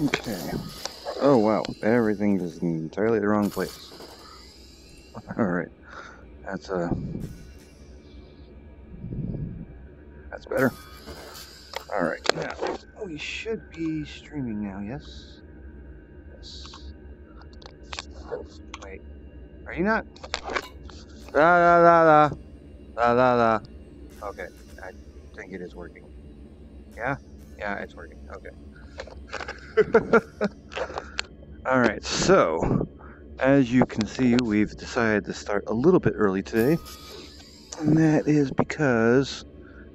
Okay. Oh wow, everything is in entirely the wrong place. Alright. That's better. Alright, now we should be streaming now, yes? Yes. Wait. Are you not? La la la la. La la la. Okay. I think it is working. Yeah? Yeah, it's working. Okay. Alright, so as you can see, we've decided to start a little bit early today. And that is because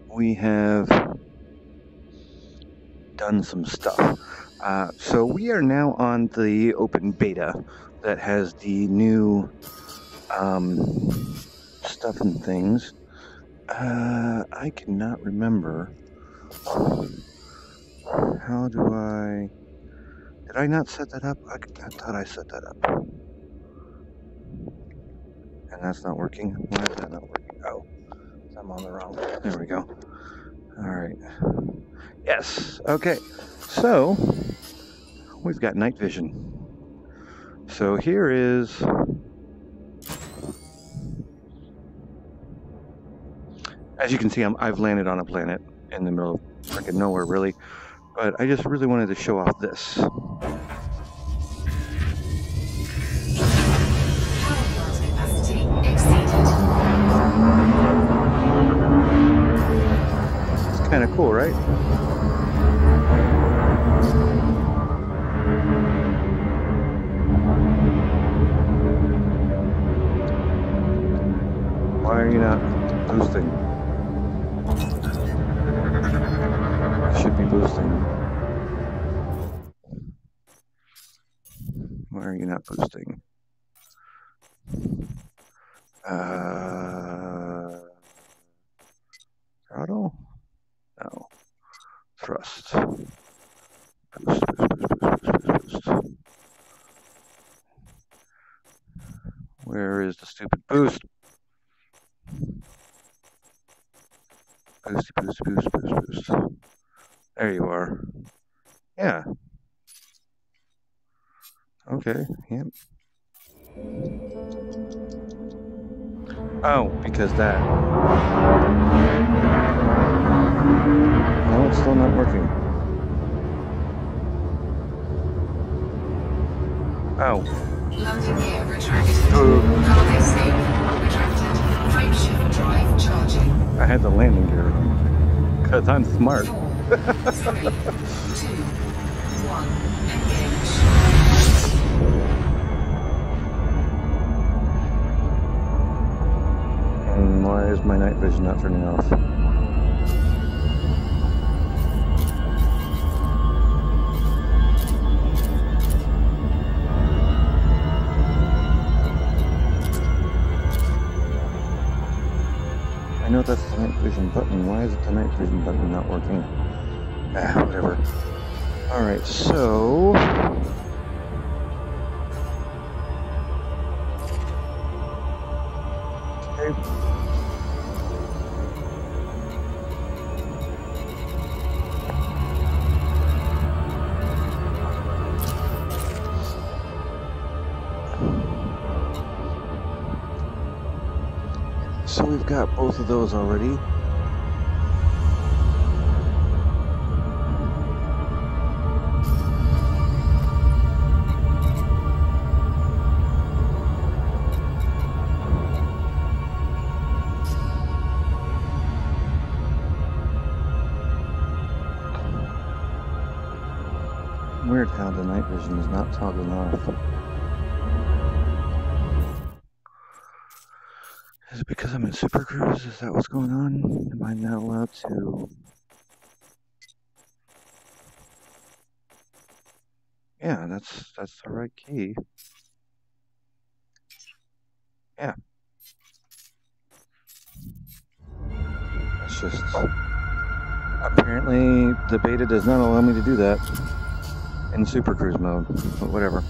we have done some stuff. So we are now on the open beta that has the new stuff and things. I cannot remember. How do I... Did I not set that up? I thought I set that up. And that's not working. Why is that not working? Oh, I'm on the wrong... There we go. Alright. Yes. Okay. So, we've got night vision. So here is... As you can see, I've landed on a planet in the middle of freaking nowhere, really. But I just really wanted to show off this. It's kind of cool, right? Why are you not boosting? Should be boosting. Why are you not boosting? Throttle? No. Thrust. Boost, boost, boost, boost, boost, boost, boost. Where is the stupid boost? Boost, boost, boost, boost, boost. There you are. Yeah. Okay, yep. Oh, because that. No, it's still not working. Oh. Landing gear retracted. Cargo safe. Retracted. Frameshift drive charging. I had the landing gear on. Because I'm smart. 4, 3, 2, 1. Engage. And why is my night vision not turning off? I know that's the night vision button. Why is it the night vision button not working? Ah, whatever. Alright, so... Okay. So we've got both of those already. Weird how the night vision is not toggling off. Is it because I'm in Super Cruise? Is that what's going on? Am I not allowed to? Yeah, that's the right key. Yeah. It's just apparently the beta does not allow me to do that in Super Cruise mode, but whatever.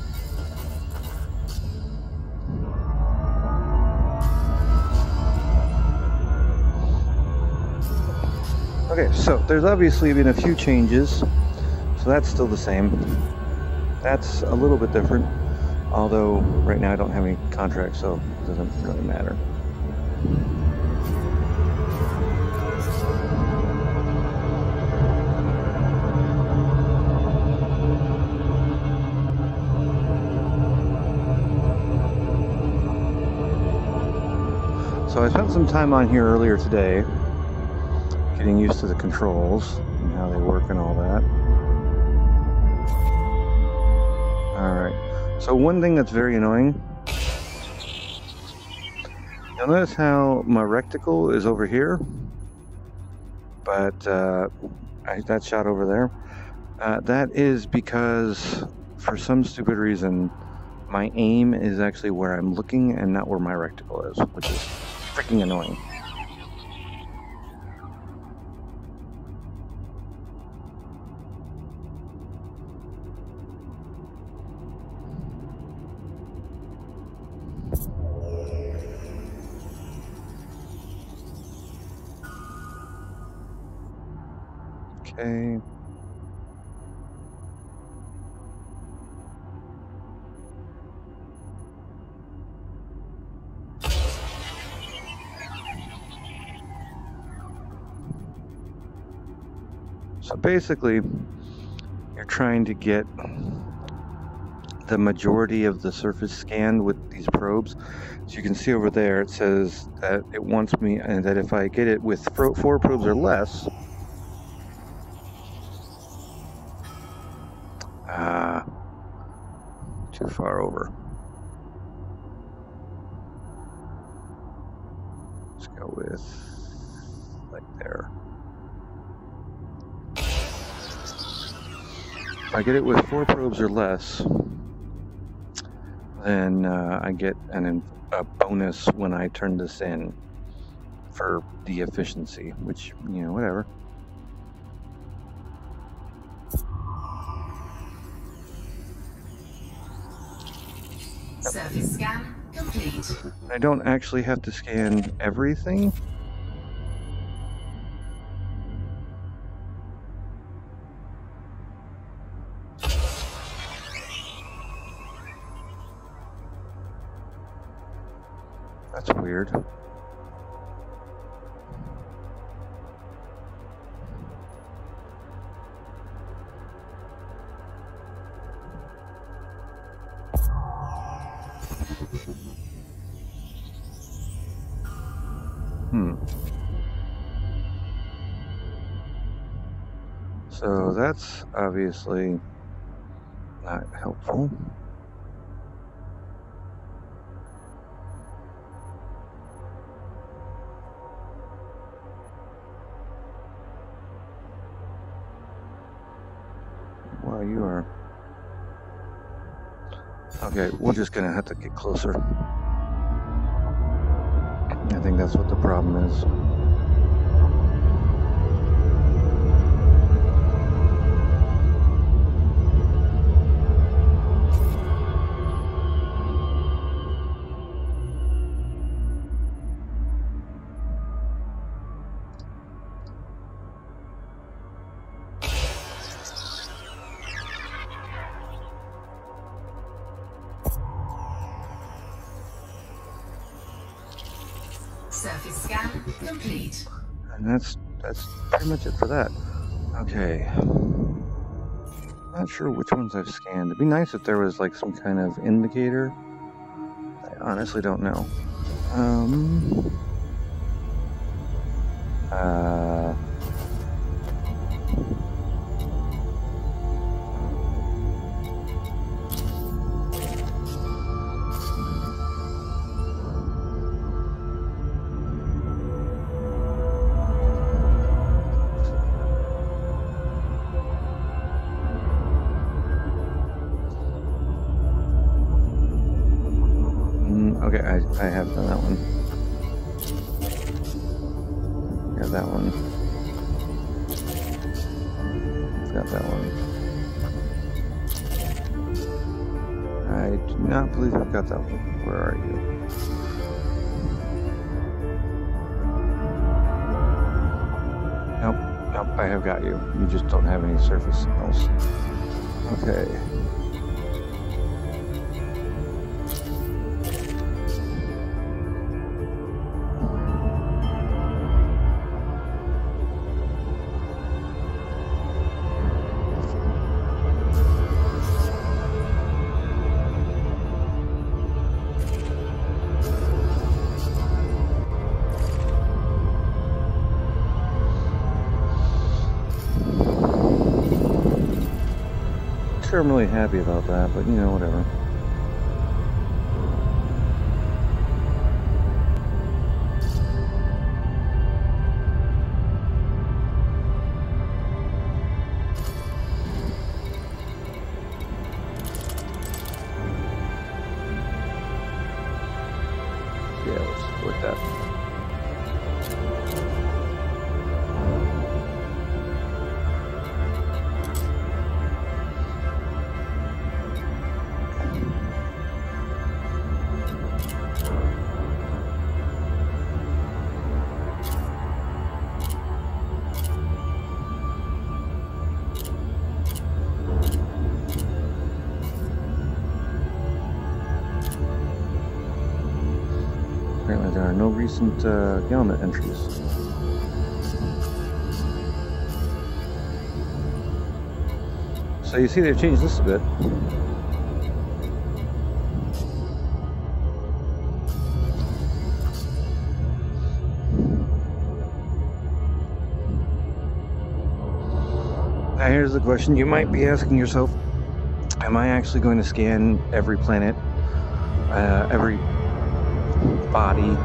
Okay, so there's obviously been a few changes, so that's still the same. That's a little bit different, although right now I don't have any contracts, so it doesn't really matter. So I spent some time on here earlier today, getting used to the controls and how they work and all that. Alright, so one thing that's very annoying, you'll notice how my reticle is over here, but that shot over there, that is because for some stupid reason my aim is actually where I'm looking and not where my reticle is, which is freaking annoying. Okay. So basically, you're trying to get the majority of the surface scanned with these probes. So you can see over there, it says that it wants me, and that if I get it with 4 probes or less, too far over. Let's go with like there. If I get it with 4 probes or less, then I get a bonus when I turn this in for the efficiency, which, you know, whatever. Surface scan complete. I don't actually have to scan everything. That's weird. So that's obviously not helpful. Wow, you are. Okay, we're just gonna have to get closer. I think that's what the problem is. Surface scan complete. And that's pretty much it for that. Okay. Not sure which ones I've scanned. It'd be nice if there was like some kind of indicator. I honestly don't know. Okay, I have done that one. Got that one. Got that one. I do not believe I've got that one. Where are you? Nope, I have got you. You just don't have any surface signals. Okay. sure I'm really happy about that, but you know, whatever. Yeah, let's support that. Apparently there are no recent Galnet entries. So you see they've changed this a bit. Now here's the question you might be asking yourself. Am I actually going to scan every planet, every body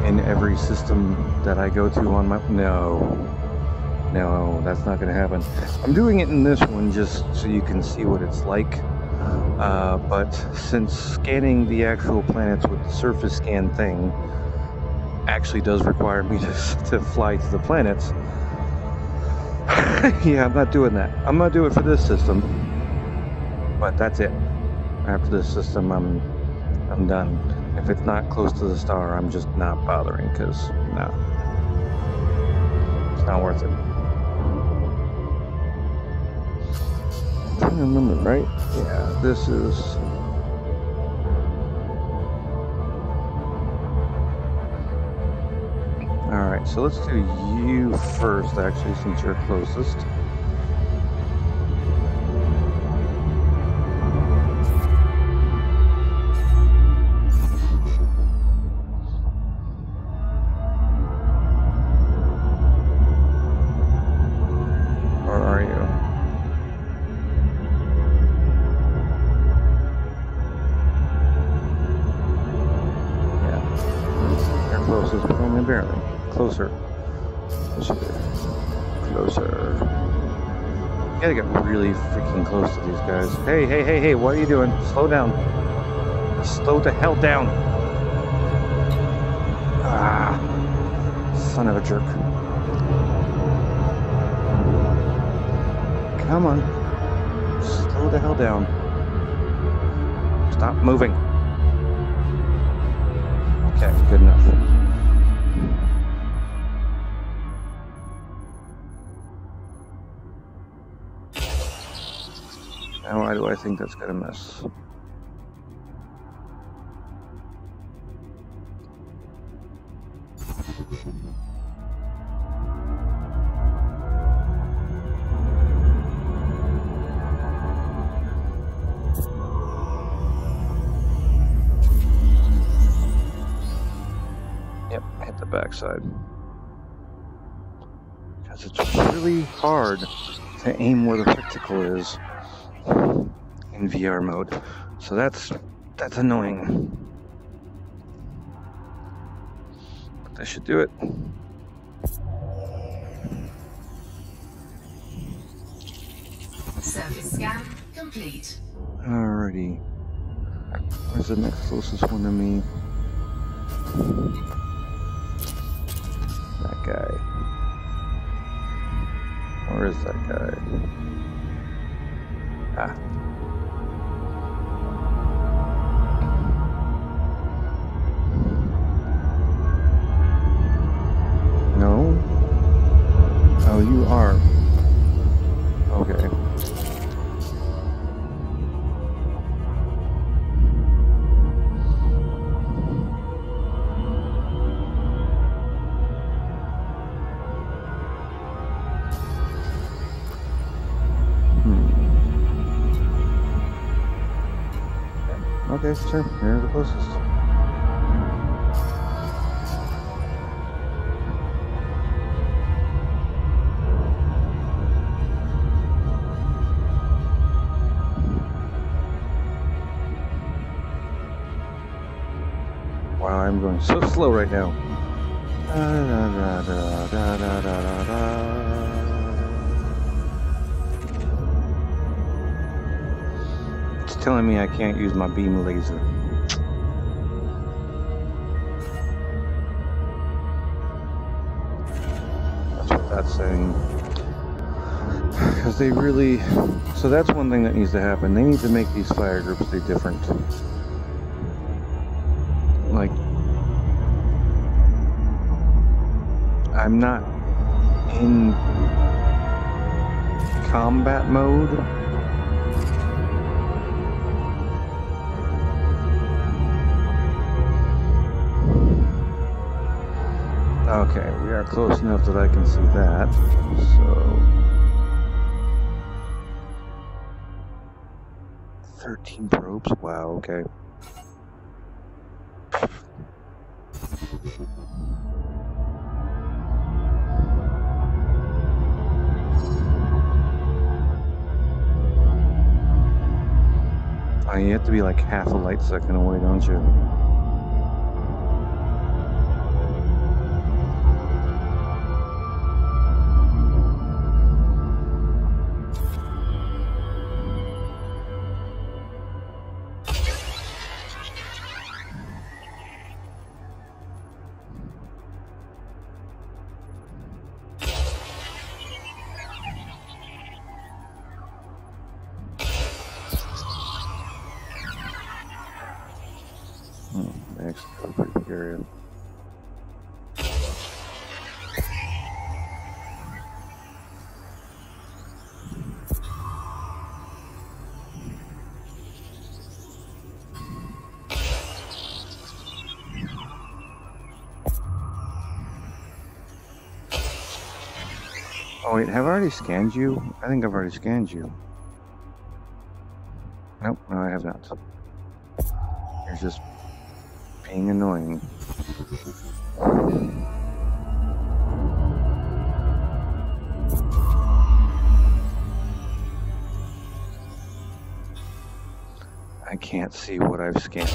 in every system that I go to on my... No, that's not going to happen. I'm doing it in this one just so you can see what it's like. But since scanning the actual planets with the surface scan thing actually does require me to fly to the planets, yeah, I'm not doing that. I'm going to do it for this system. But that's it. After this system, I'm done. If it's not close to the star, I'm just not bothering, because, no. It's not worth it. I'm trying to remember, right? Yeah, this is... Alright, so let's do you first, actually, since you're closest. Closer. Closer. You gotta get really freaking close to these guys. Hey, what are you doing? Slow down. Slow the hell down. Ah, son of a jerk. Come on. Slow the hell down. Stop moving. Okay, good enough. Now, why do I think that's gonna miss? Yep, hit the backside. Because it's really hard to aim where the picticle is in VR mode, so that's annoying. But that should do it. Surface scan complete. Alrighty. Where's the next closest one to me? That guy. Where is that guy? Ah. No? Oh, you are. Okay. Okay, sure. You're the closest. I'm going so slow right now. Da, da, da, da, da, da, da. It's telling me I can't use my beam laser. That's what that's saying. Because they really... So that's one thing that needs to happen. They need to make these fire groups be different. Like... I'm not in combat mode. Okay, we are close enough that I can see that. So 13 probes. Wow, okay. You have to be like half a light second away, don't you? Next, pretty big area. Oh wait, have I already scanned you? I think I've already scanned you. Nope, no I have not. You're just being annoying. I can't see what I've scanned.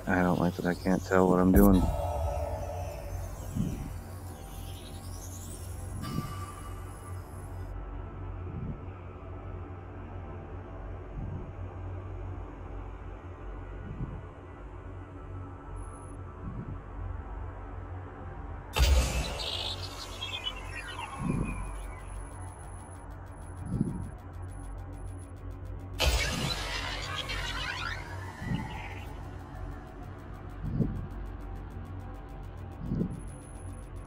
I don't like that I can't tell what I'm doing.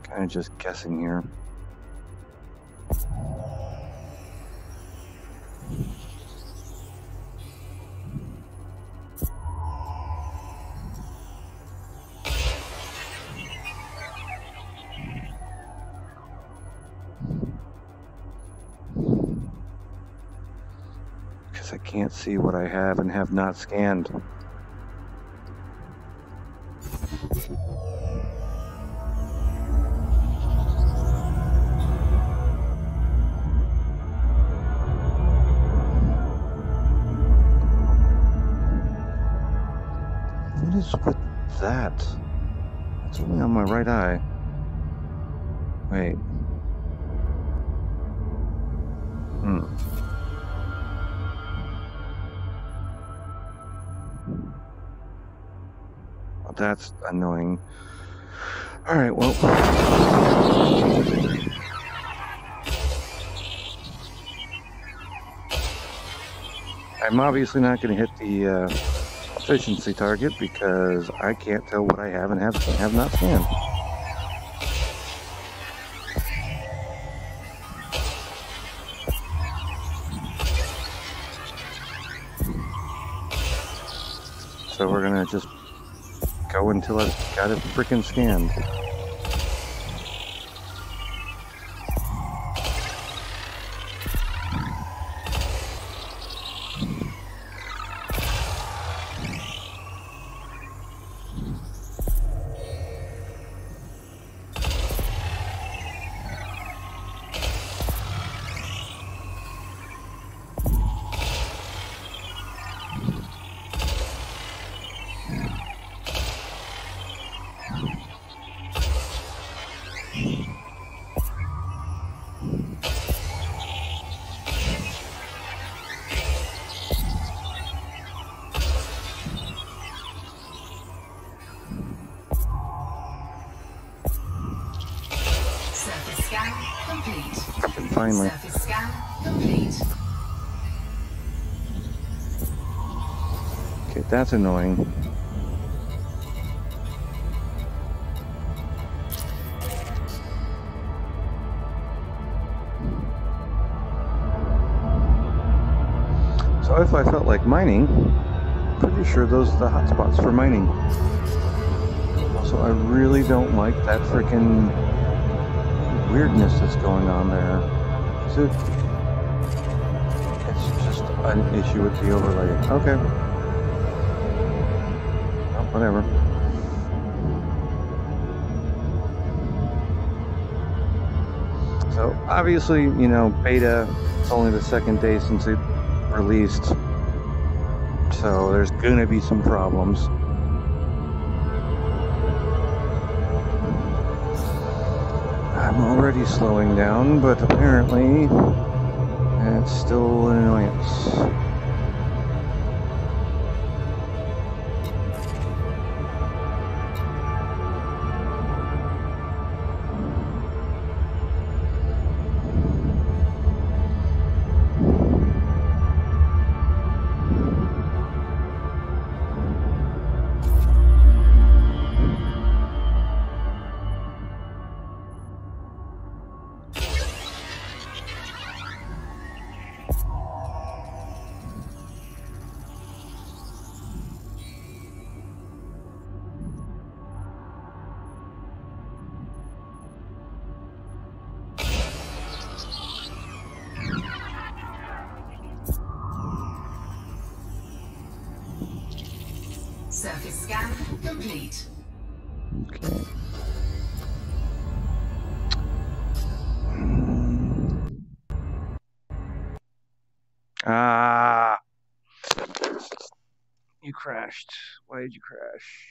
Kind of just guessing here. Because I can't see what I have and have not scanned. What is with that? It's only on my right eye. Wait. that's annoying. All right, well. I'm obviously not going to hit the efficiency target because I can't tell what I have and have not scanned. So we're going to just go until I've got it freaking scanned. Surface scan complete. Finally. Surface scan complete. Okay, that's annoying. So if I felt like mining, pretty sure those are the hotspots for mining. Also, I really don't like that freaking weirdness that's going on there. It's just an issue with the overlay. Okay. Well, whatever. So obviously, you know, beta, it's only the second day since it released. So there's gonna be some problems. I'm already slowing down, but apparently it's still an annoyance. Surface scan complete. Okay. Ah! You crashed. Why did you crash?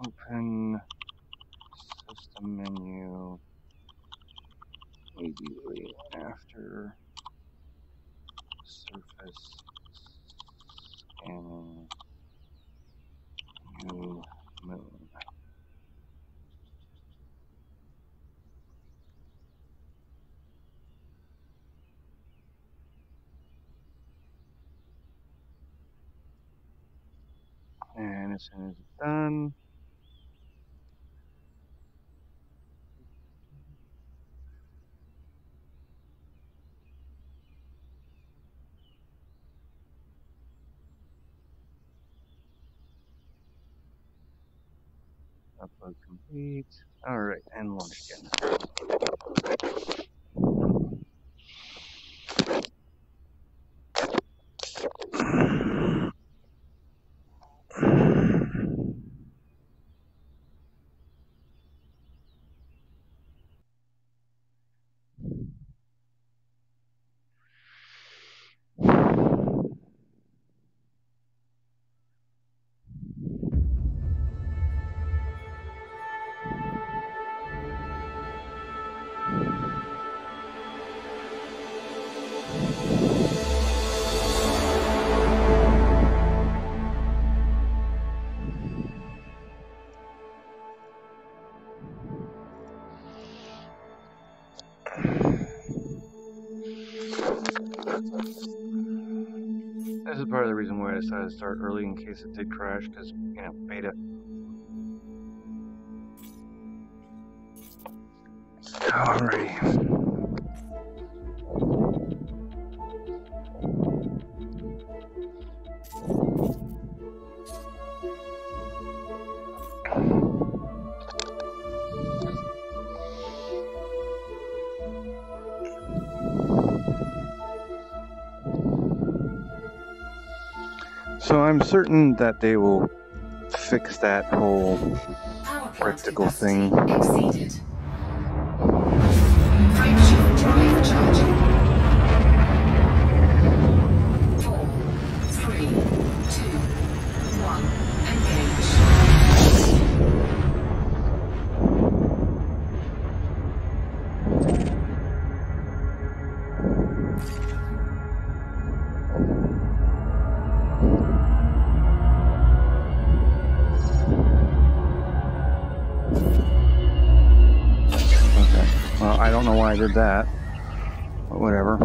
Open system menu immediately after surface scanning new moon. And as soon as it's done, upload complete. All right, and launch again. part of the reason why I decided to start early in case it did crash, because, you know, beta. Alrighty. So I'm certain that they will fix that whole practical thing. Exceeded. Frameshift drive charging. 4, 3, 2, 1. Engage. I don't know why I did that, but whatever.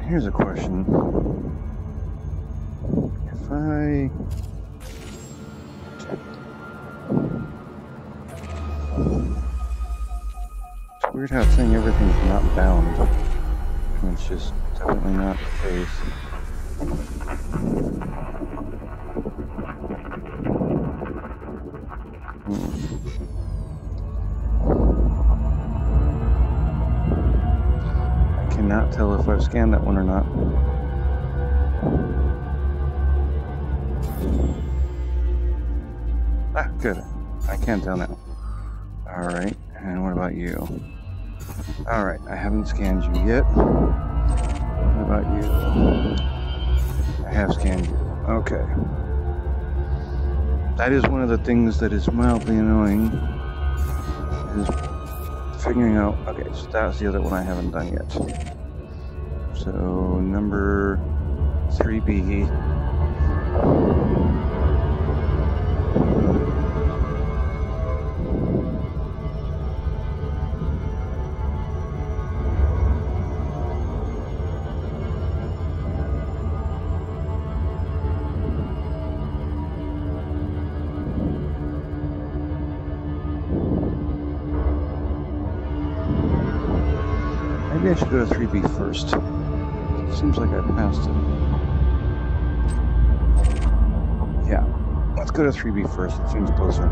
Here's a question. If I... It's weird how it's saying everything's not bound. It's just definitely not the case. I cannot tell if I've scanned that one or not. Ah, good. I can tell now. Alright, and what about you? Alright, I haven't scanned you yet. What about you? I have scanned you. Okay. That is one of the things that is mildly annoying. Is figuring out... Okay, so that's the other one I haven't done yet. So, number 3B. Maybe I should go to 3B first. It seems like I passed it. Yeah, let's go to 3B first. It seems closer.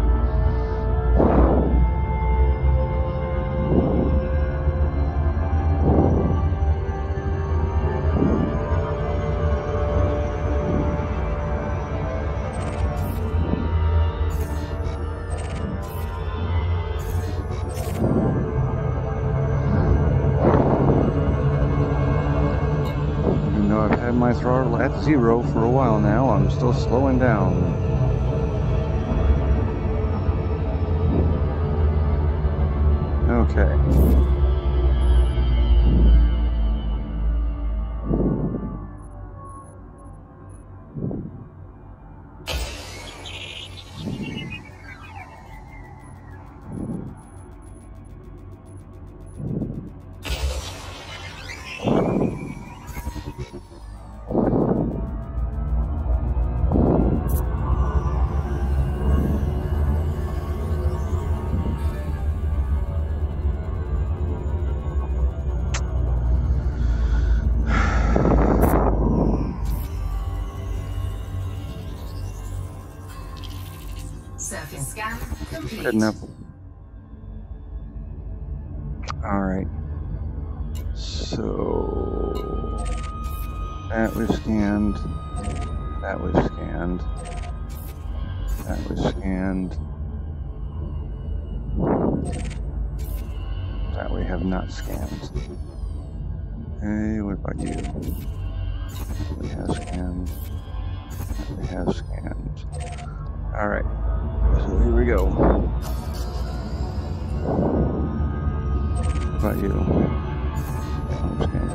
My throttle at 0 for a while now. I'm still slowing down. Okay. Surface scan complete. Good enough. Alright. So... that was scanned. That was scanned. That was scanned. That we have not scanned. Hey, what about you? We have scanned. We have scanned. Alright. So here we go. What about you? I'm scanned.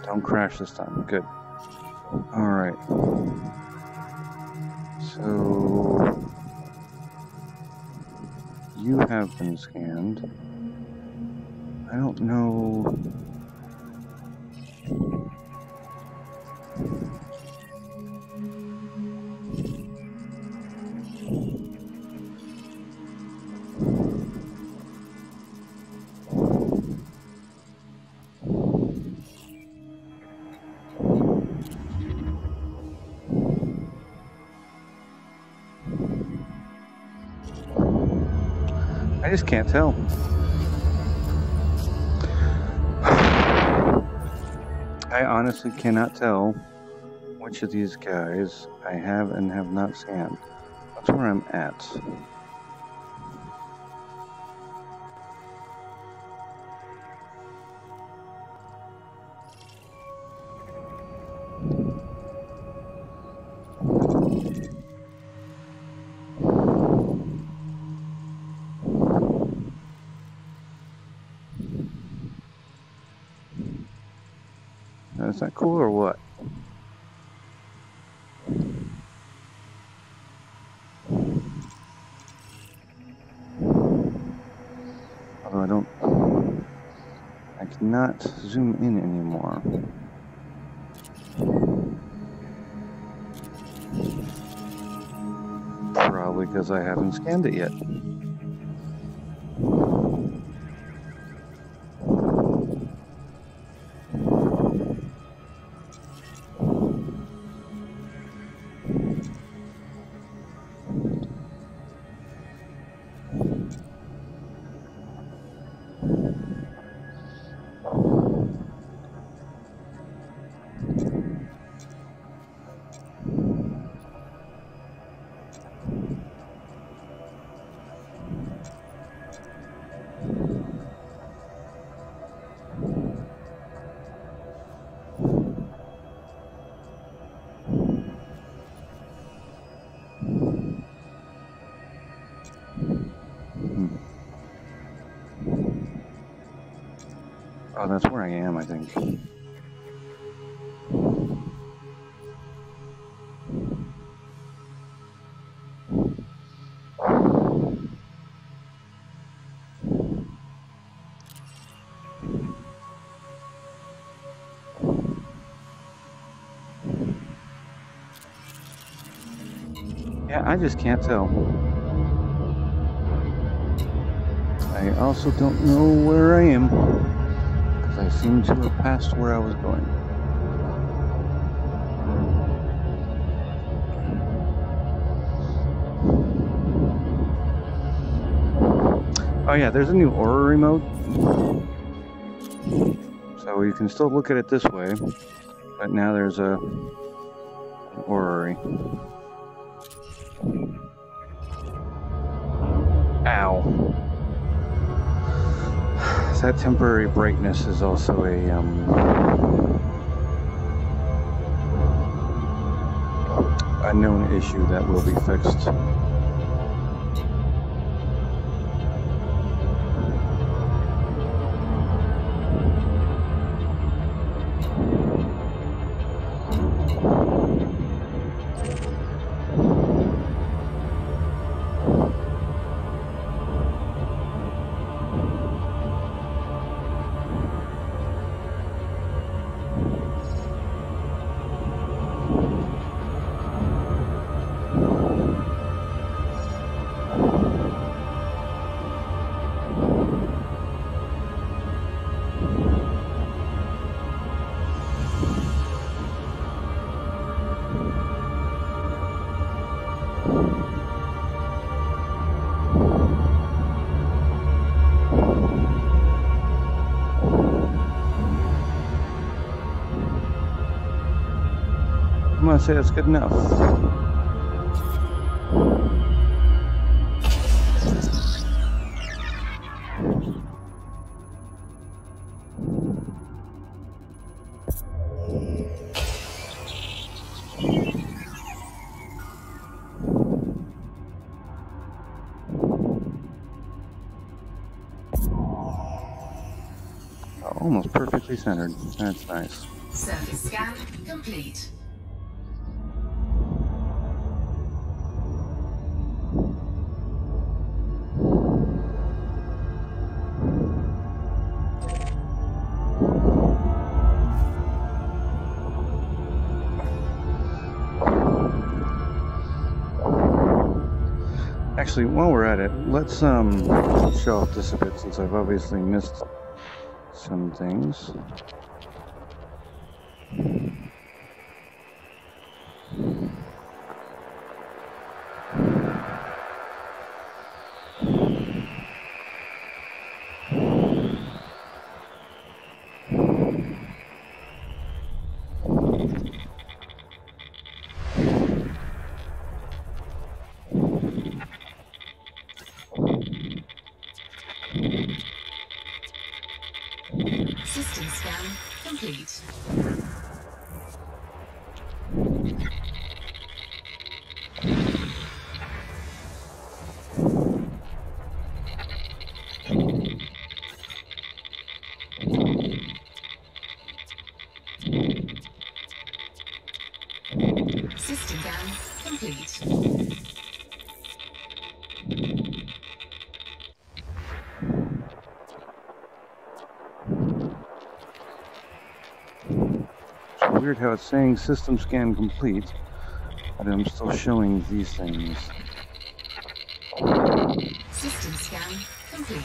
Don't crash this time. Good. Alright. So... you have been scanned. I don't know... I just can't tell. I honestly cannot tell which of these guys I have and have not scanned. That's where I'm at. Is that cool or what? Although I cannot zoom in anymore. Probably because I haven't scanned it yet. Oh, that's where I am, I think. Yeah, I just can't tell. I also don't know where I am, because I seem to have passed where I was going. Oh yeah, there's a new orrery mode. So you can still look at it this way, but now there's an orrery. Ow. That temporary brightness is also a known issue that will be fixed. I'm gonna say that's good enough. Almost perfectly centered. That's nice. Surface scan complete. Actually, while we're at it, let's show off this a bit since I've obviously missed some things. System scan complete. System scan complete. It's weird how it's saying system scan complete, but I'm still showing these things. System scan complete.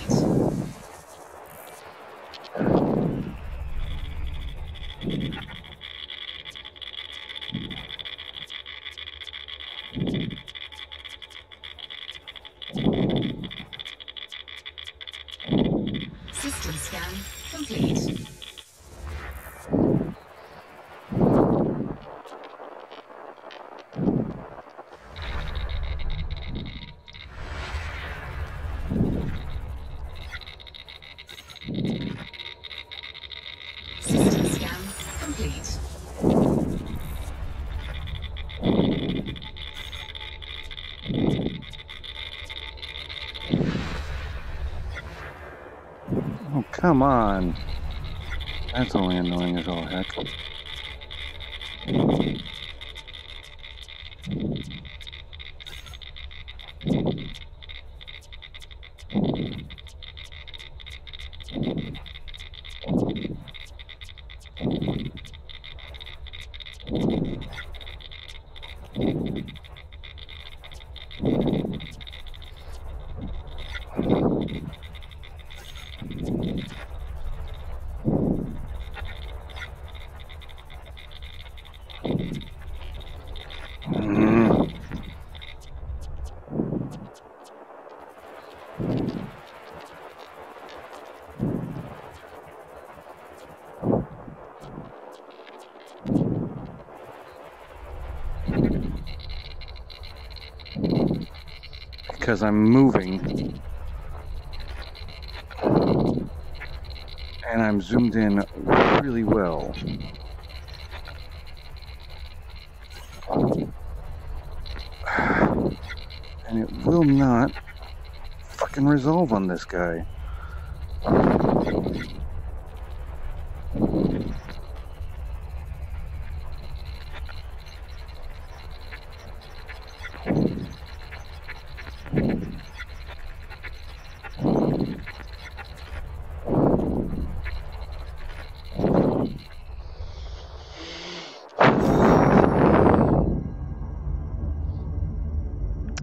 System scan complete. System scan complete. Oh, come on. That's only annoying as all heck. Because I'm moving. And I'm zoomed in really well. And it will not fucking resolve on this guy.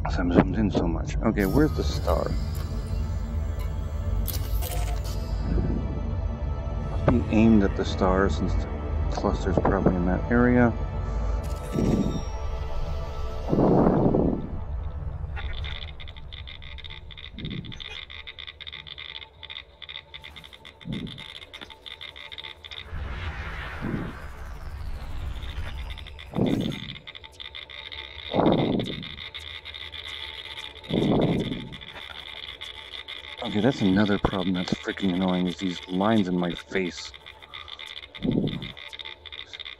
So I'm zoomed in so much. Okay, where's the star? Must be aimed at the star since the cluster's probably in that area. Okay, that's another problem that's freaking annoying, is these lines in my face.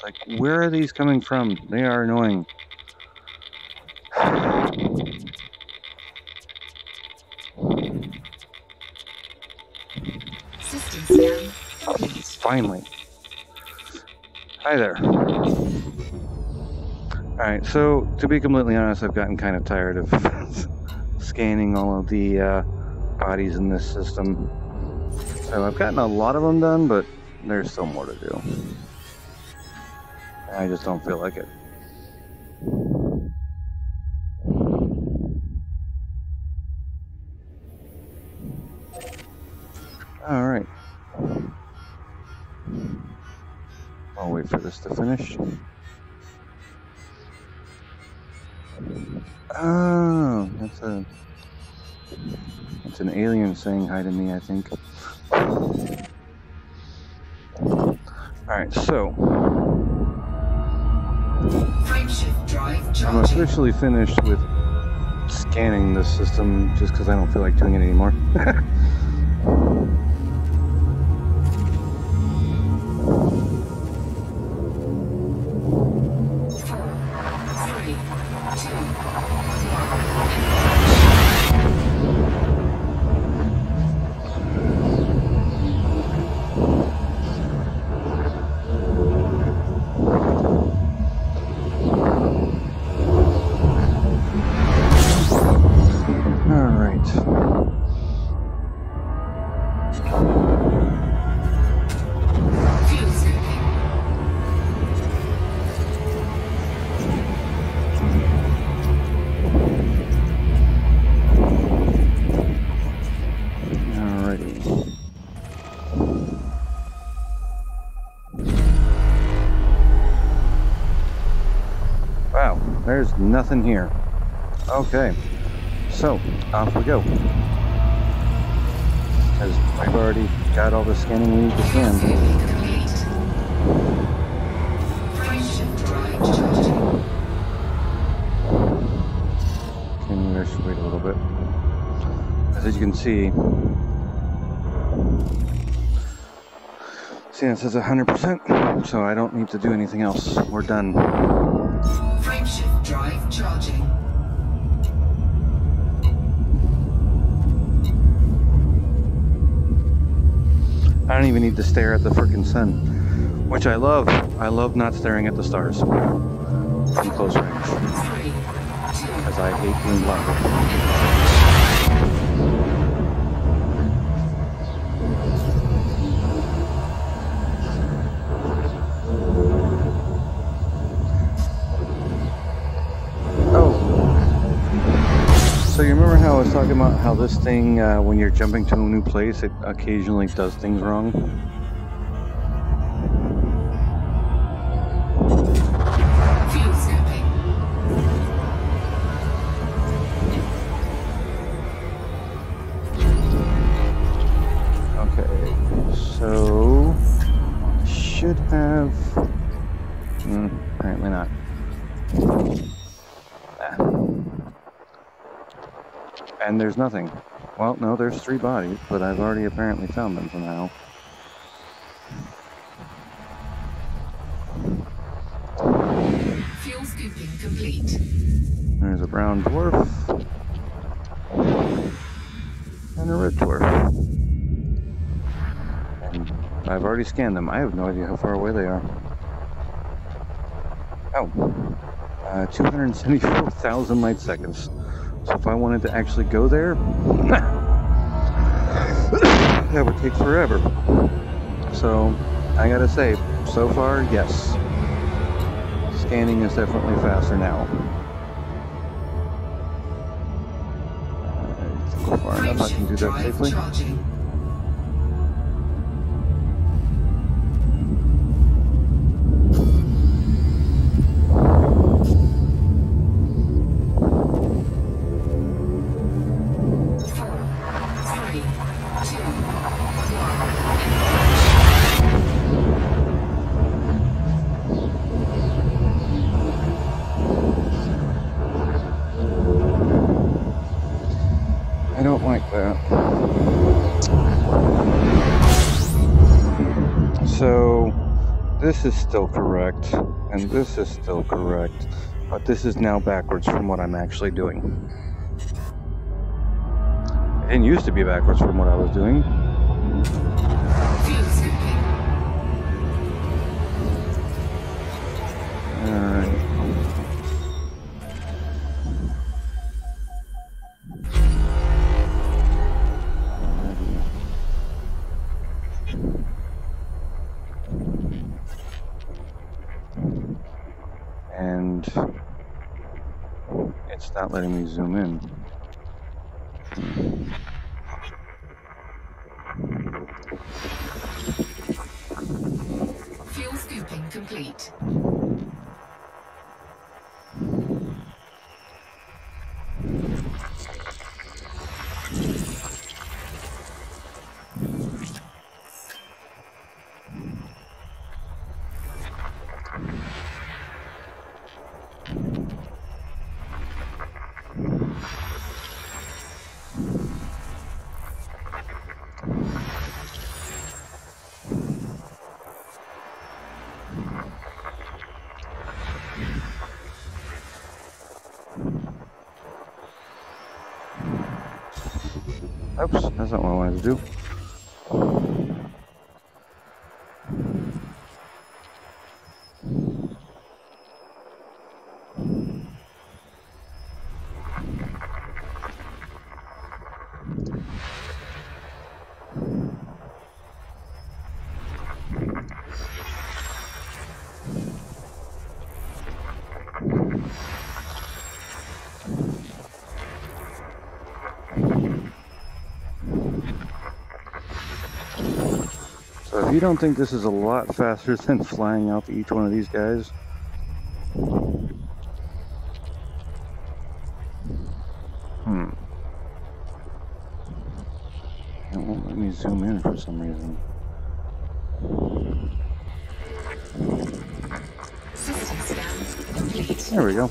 Like, where are these coming from? They are annoying. System scan complete. Finally. Hi there. Alright, so to be completely honest, I've gotten kind of tired of scanning all of the bodies in this system. So I've gotten a lot of them done, but there's still more to do. I just don't feel like it. Alright. I'll wait for this to finish. Oh, that's an alien saying hi to me, I think. Alright, so Frameshift drive I'm charging. officially finished with scanning this system just because I don't feel like doing it anymore. 4, 3, 2, 1. Alright. Fuel scooping. Alrighty. Wow, there's nothing here. Okay, so off we go. Because I've already got all the scanning we need to scan. Scooping complete. Frameshift drive charging. Can you just wait a little bit? As you can see, it says 100%, so I don't need to do anything else. We're done. Frameshift drive charging. I don't even need to stare at the freaking sun, which I love. I love not staring at the stars from close range, 3, 2, because I hate being blinded. So you remember how I was talking about how this thing, when you're jumping to a new place, it occasionally does things wrong? fuel scooping. Okay, so should have. Apparently not. And there's nothing. Well, no, there's 3 bodies, but I've already apparently found them somehow. Fuel scooping complete. There's a brown dwarf. And a red dwarf. And I've already scanned them. I have no idea how far away they are. Oh. 274,000 light seconds. So if I wanted to actually go there, that would take forever. So I gotta say, so far, yes. Scanning is definitely faster now. Go far enough, I can do that safely. Charging. I don't like that. So this is still correct, and this is still correct, but this is now backwards from what I'm actually doing. It didn't used to be backwards from what I was doing. Fuel scooping. and it's not letting me zoom in. Fuel scooping complete. Oops, that's not what I wanted to do. So if you don't think this is a lot faster than flying out to each one of these guys, it won't let me zoom in for some reason. System scan complete. There we go.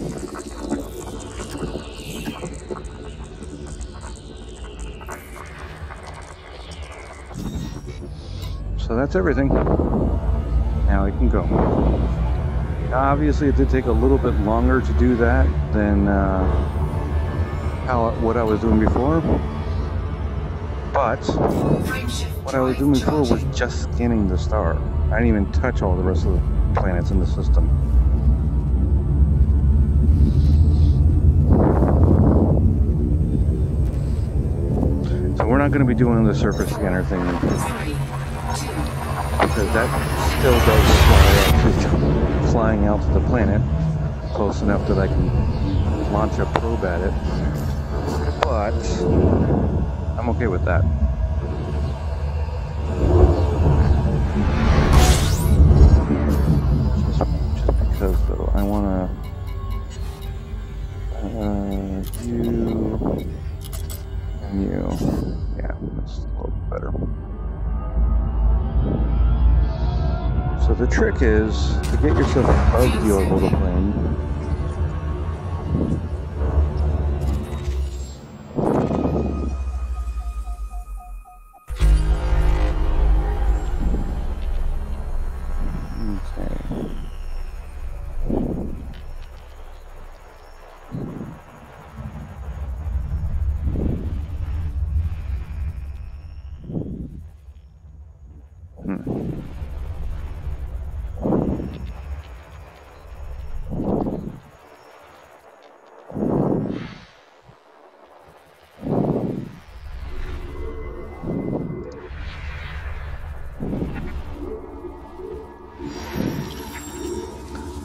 So that's everything. Now we can go. Obviously, it did take a little bit longer to do that than what I was doing before. But what I was doing before was just scanning the star. I didn't even touch all the rest of the planets in the system. So we're not going to be doing the surface scanner thing, because that still does require flying out to the planet close enough that I can launch a probe at it. But I'm okay with that. Just because, though, I want to you and you. Yeah, that's a little better. So the trick is to get yourself above the orbital plane.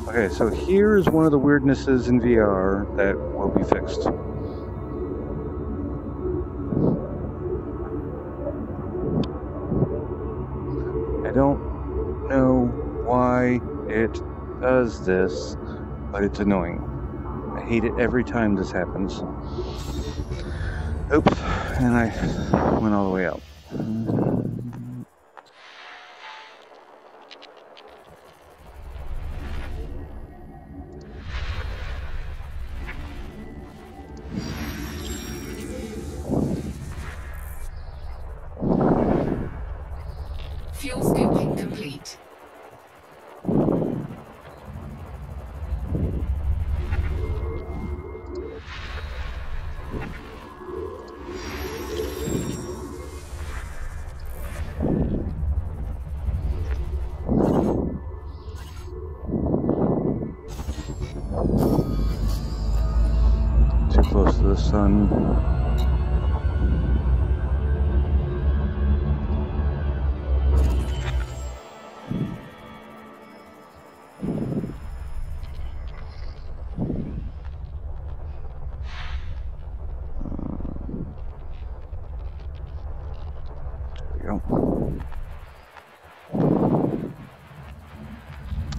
Okay, so here's one of the weirdnesses in VR that will be fixed. I don't know why it does this, but it's annoying. I hate it every time this happens. Oops, and I went all the way out. Fuel scooping complete. Too close to the sun.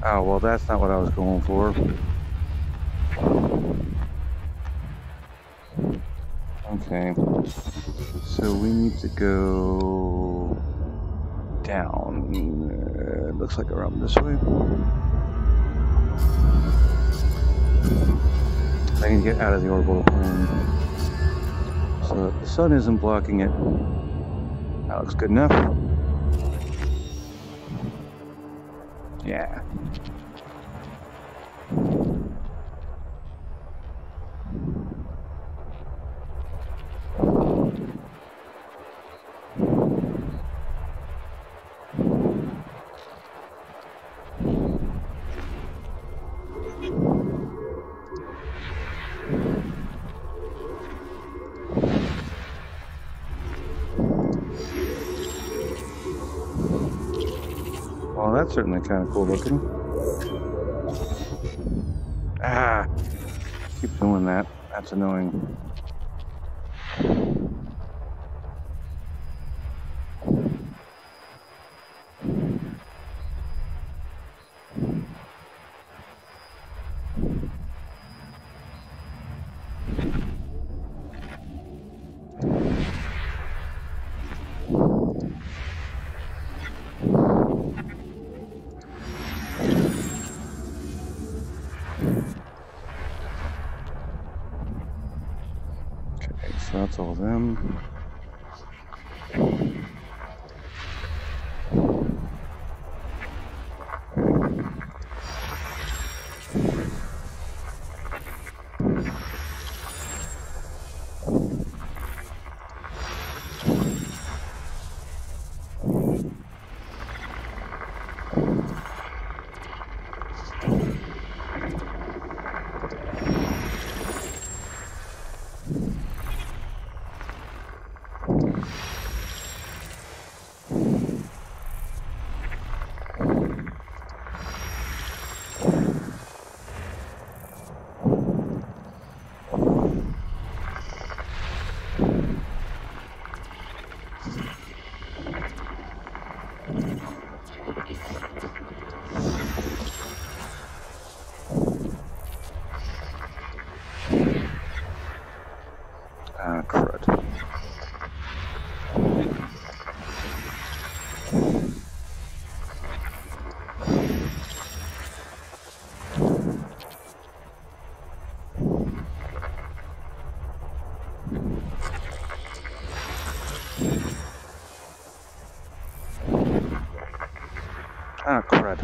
Oh, well, that's not what I was going for. Okay. So we need to go down. Looks like around this way. I can get out of the orbital plane so that the sun isn't blocking it. That looks good enough. Yeah. Well, that's certainly kind of cool looking. Ah! Keep doing that. That's annoying. Okay, so that's all of them. Ah, crud. Ah, crud.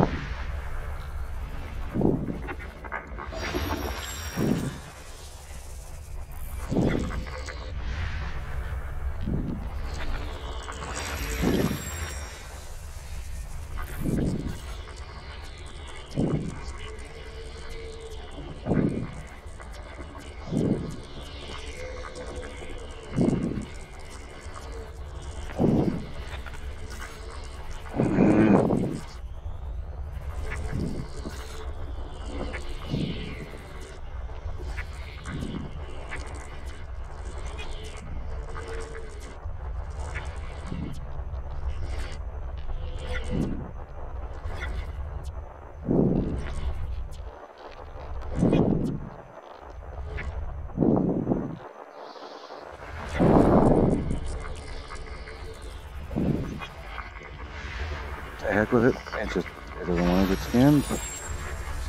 To heck with it. It doesn't want to get scanned. So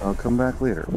I'll come back later.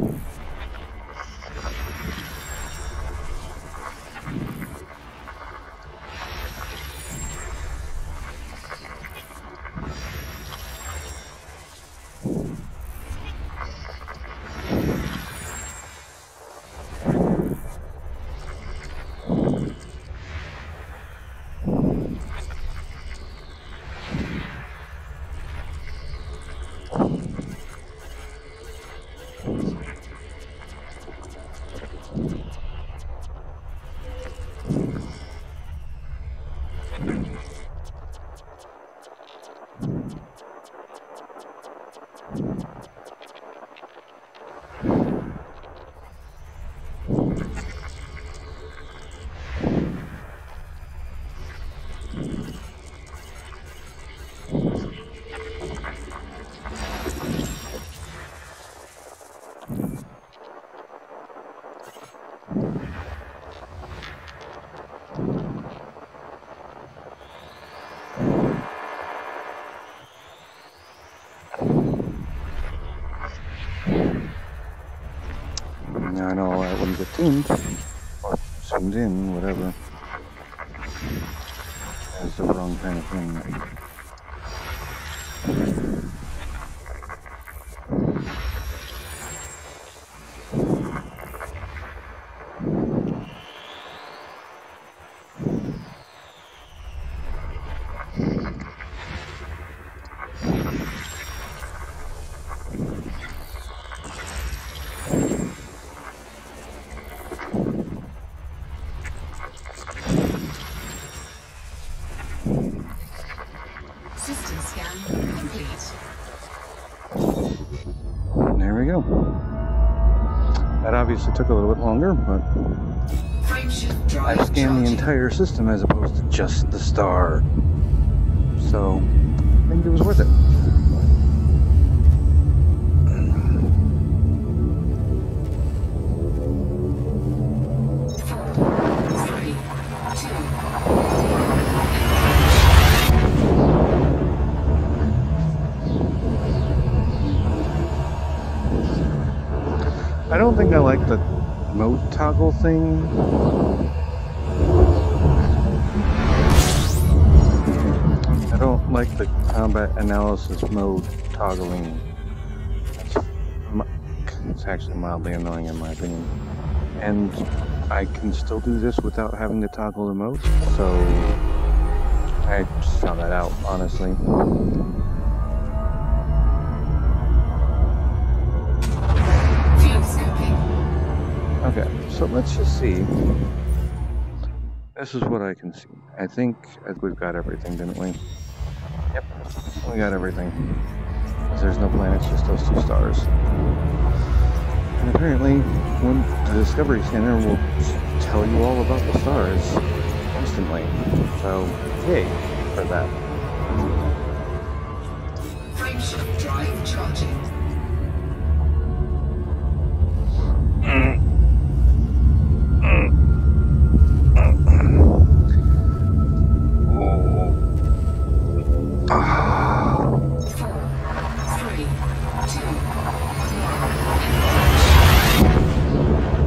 when you get tuned, or zoomed in, whatever. That's the wrong kind of thing. System scan complete. There we go. That obviously took a little bit longer, but Frameshift drive I scanned the charging. entire system as opposed to just the star. So, I think it was worth it. 4, 3, 2. I don't think I like the mode toggle thing. I don't like the combat analysis mode toggling. It's actually mildly annoying in my opinion. And I can still do this without having to toggle the modes, so I just found that out, honestly. Field scoping. Okay, so let's just see. This is what I can see. I think we've got everything, didn't we? Yep, we got everything. There's no planets, just those two stars. And apparently, when the Discovery Center will tell you all about the stars instantly. So, yay for that. Frameshift drive charging.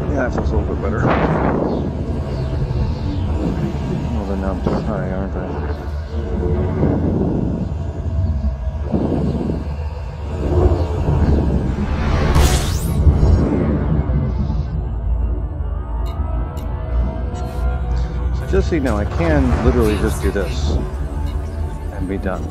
That feels a little bit better. Well, then now I'm too high, aren't I? So just so you know, I can literally just do this and be done.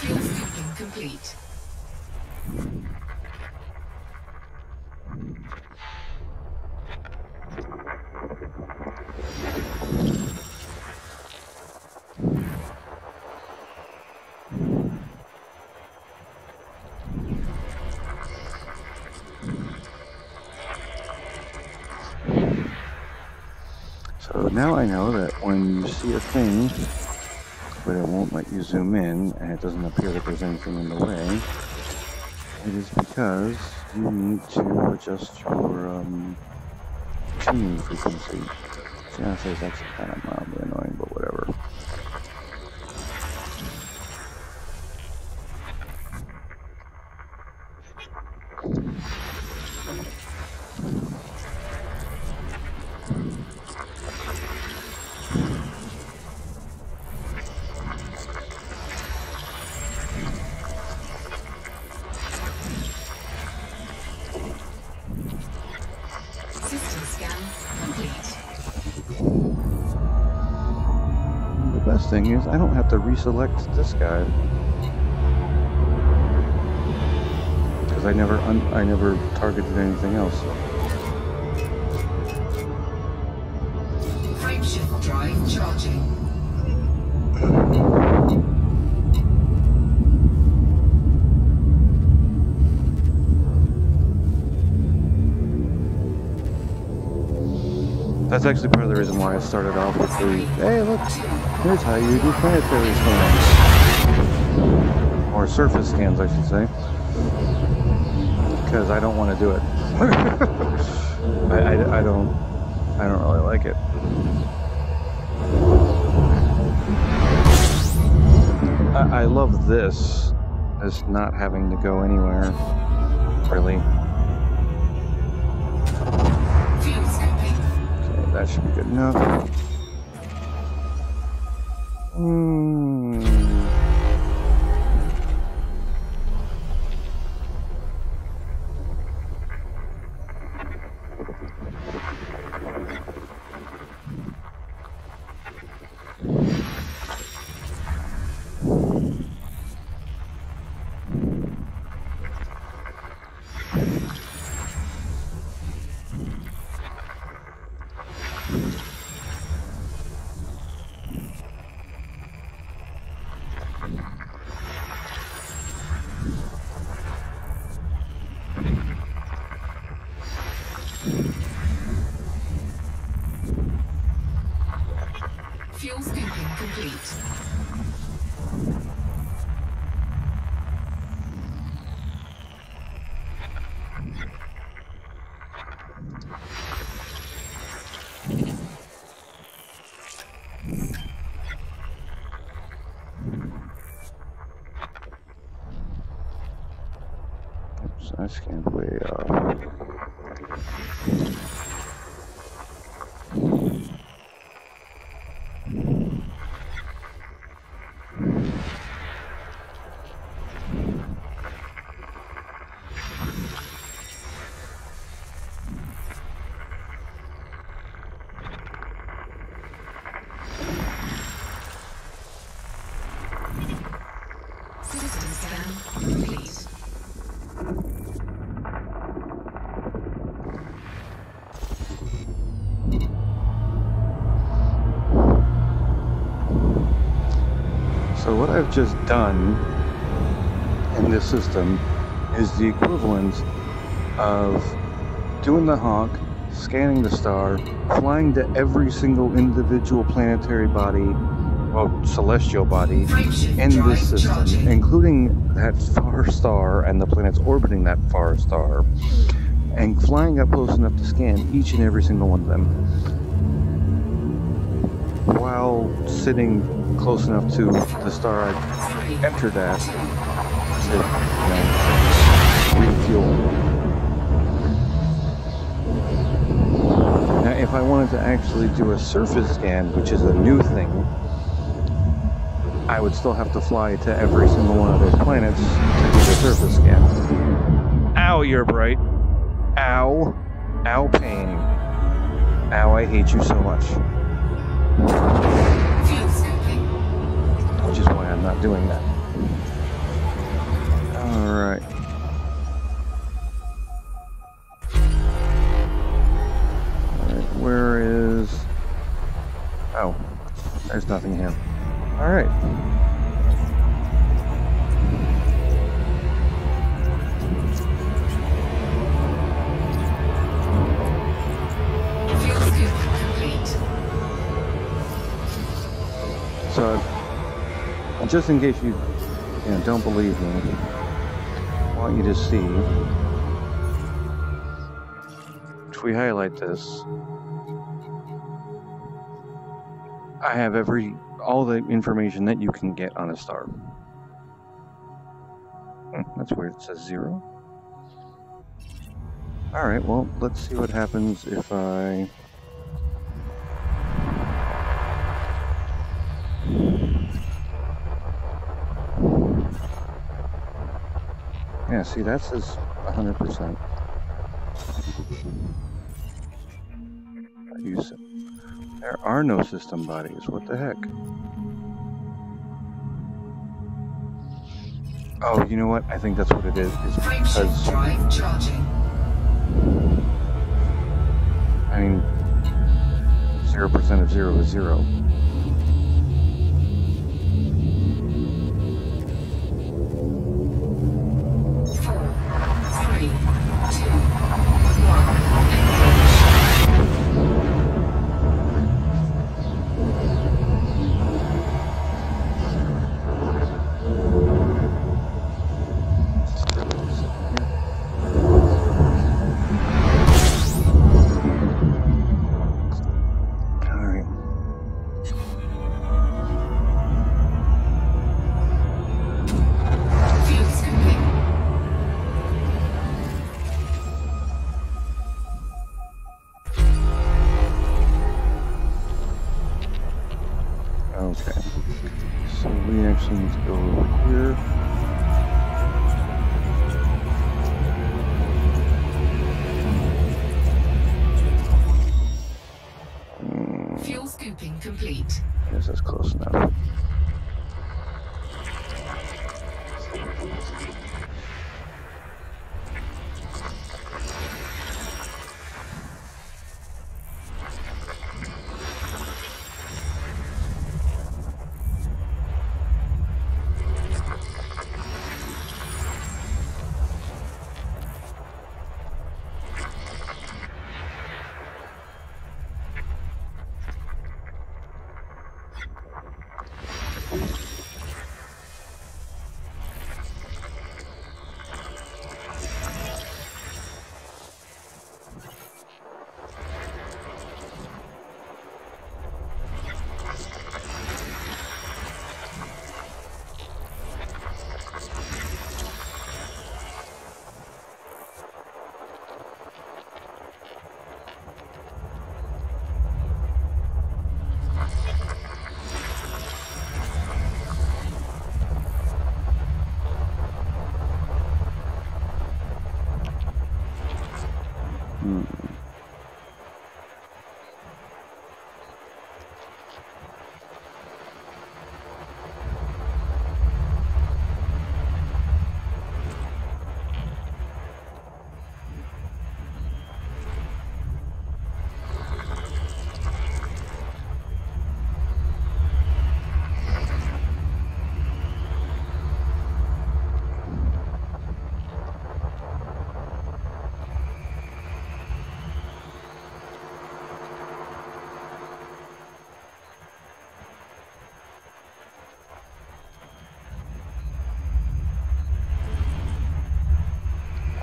Field scoping complete. So now I know that when you see a thing, but it won't let you zoom in, and it doesn't appear that there's anything in the way, it is because you need to adjust your tuning frequency. Yeah, so it's actually kind of mildly annoying, but whatever. System scan complete. best thing is I don't have to reselect this guy. Because I never targeted anything else. Frameshift drive charging. That's actually part of the reason why I started off with the, hey look, here's how you do planetary scans. Or surface scans, I should say. Because I don't want to do it. I don't really like it. I love this as not having to go anywhere, really. Okay, that should be good enough. Fuel scooping complete. Oops, I scanned way off. System scan complete. So what I've just done in this system is the equivalent of doing the honk, scanning the star, flying to every single individual planetary body, well, celestial body, in this system, including that far star and the planets orbiting that far star, and flying up close enough to scan each and every single one of them, while sitting close enough to the star I entered at to, refuel. Now, if I wanted to actually do a surface scan, which is a new thing, I would still have to fly to every single one of those planets to do the surface scan. Ow, you're bright. Ow. Ow, pain. Ow, I hate you so much. Which is why I'm not doing that. Alright. Alright, where is... Oh, there's nothing here. Alright. So, just in case you don't believe me, I want you to see, if we highlight this, I have all the information that you can get on a star. That's weird, it says 0. Alright, well, let's see what happens if I... Yeah, see, that says 100%. There are no system bodies, what the heck? Oh, you know what? I think that's what it is. It's Frameshift because, drive charging. I mean, 0% of 0 is 0. Okay, so we actually need to go over here. Fuel scooping complete. Yes, that's close enough.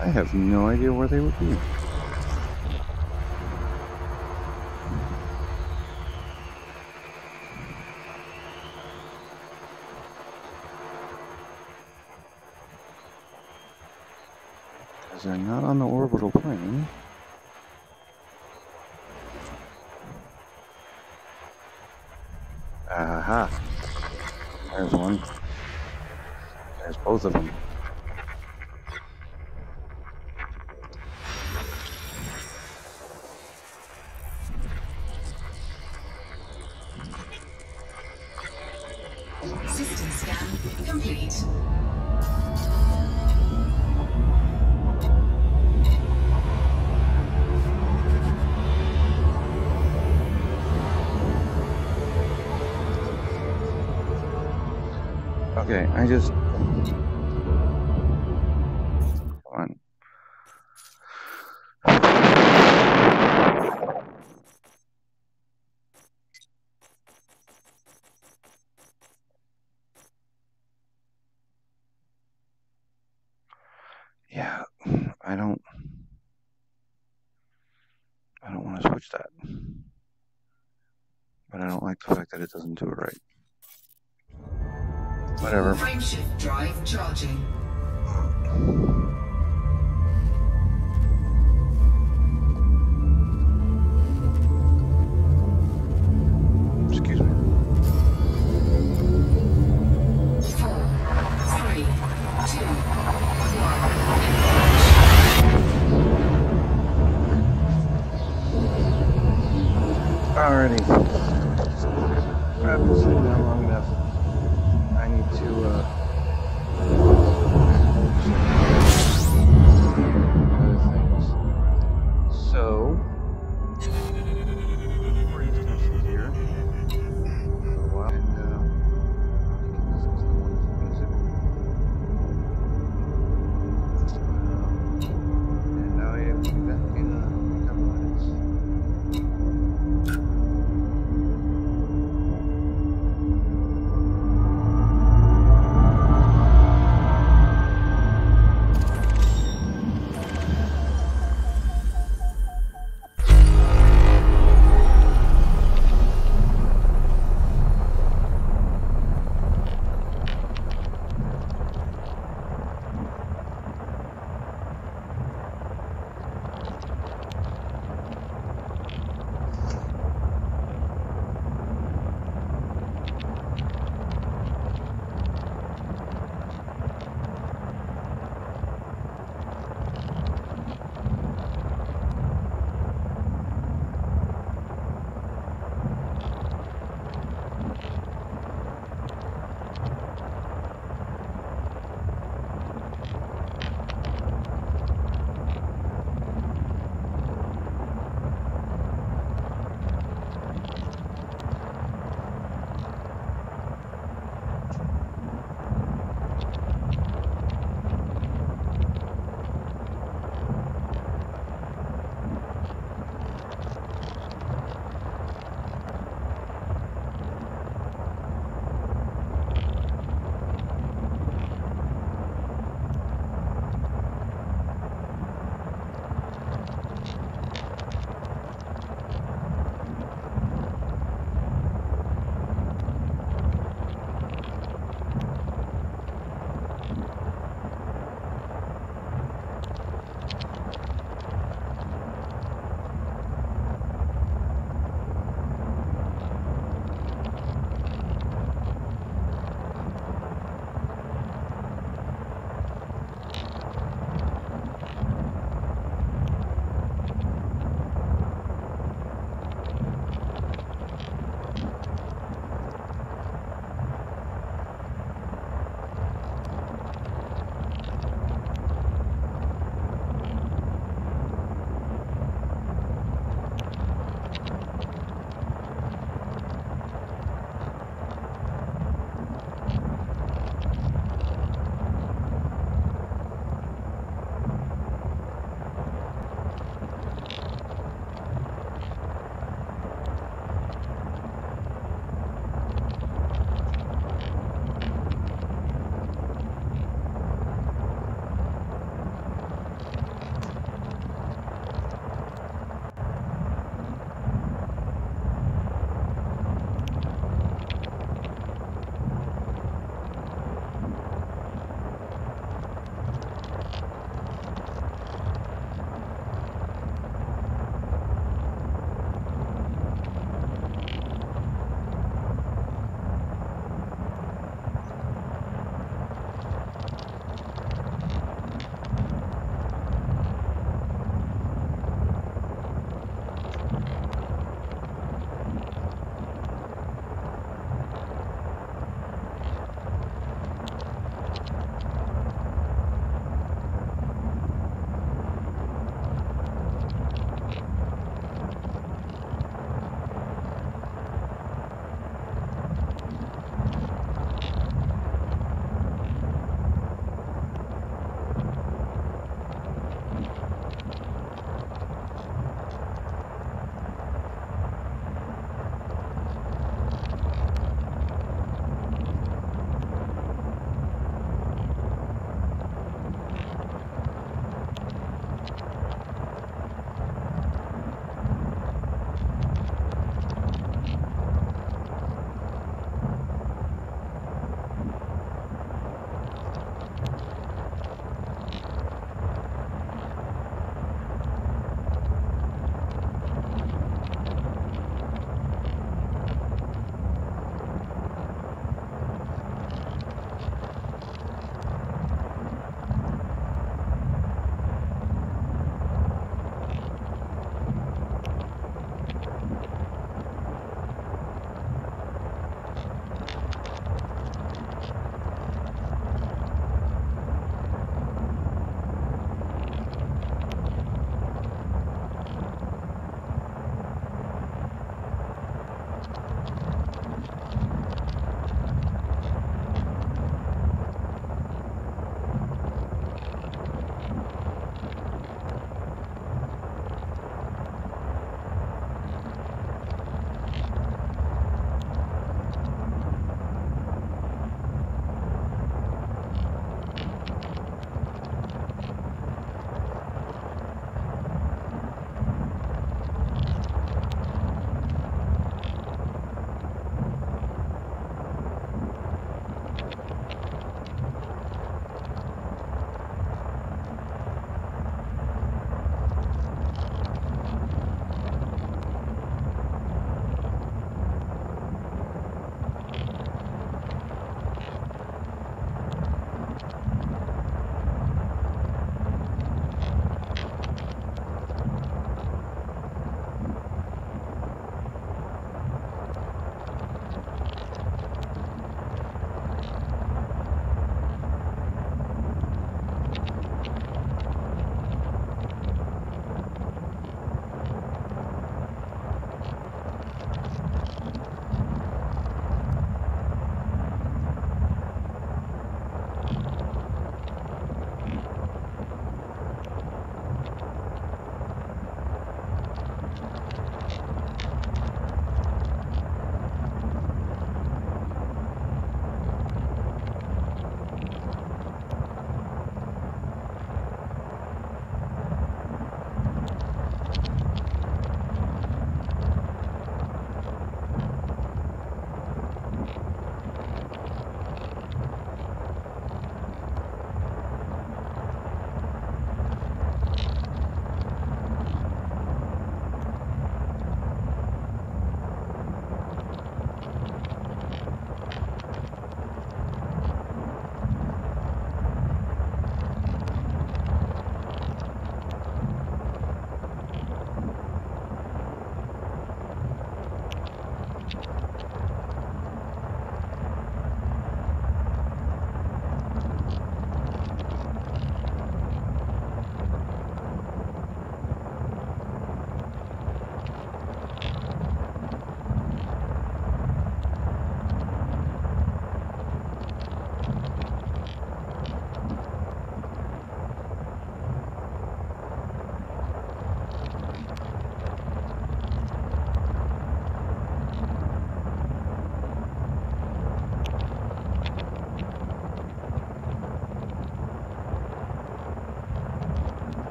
I have no idea where they would be. Because they're not on the orbital plane. Aha. There's one. There's both of them. System scan complete. Okay, I just... Come on. Yeah, I don't want to switch that. But I don't like the fact that it doesn't do it right. Whatever. Frameshift drive charging. Excuse me. 4, 3, 2, 1. Alrighty. I've been sitting down long enough. I need to So, freeze stations here for a while, and you can listen to the wonderful music. And now I will be back in a couple minutes.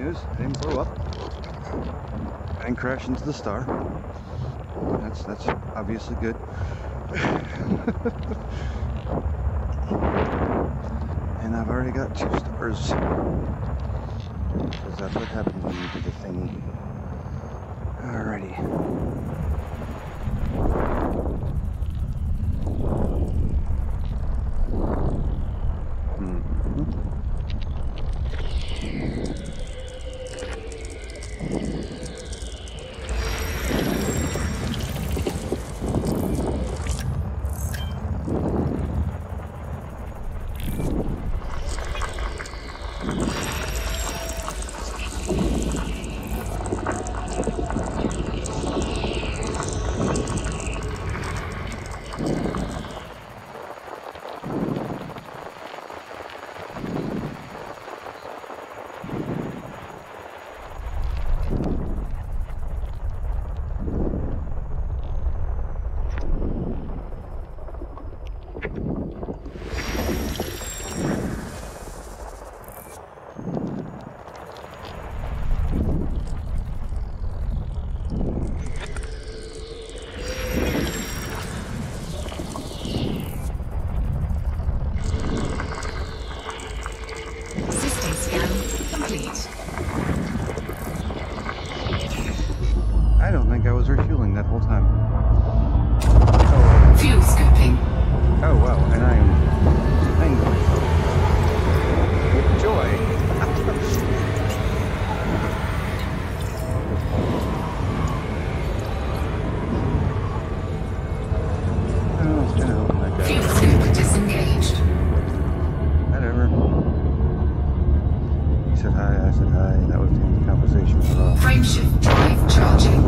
news. I didn't blow up. I didn't crash into the star. That's obviously good. And I've already got 2 stars. Because that's what happens when you do the thingy. Alrighty. I don't think I was refueling that whole time. Fuel scooping. Oh wow, and I am angry. With joy. Oh, it's kind of hoping that guy. Fuel scoop disengaged. Whatever. He said hi, I said hi, and that was the end of the conversation. Frameshift drive charging.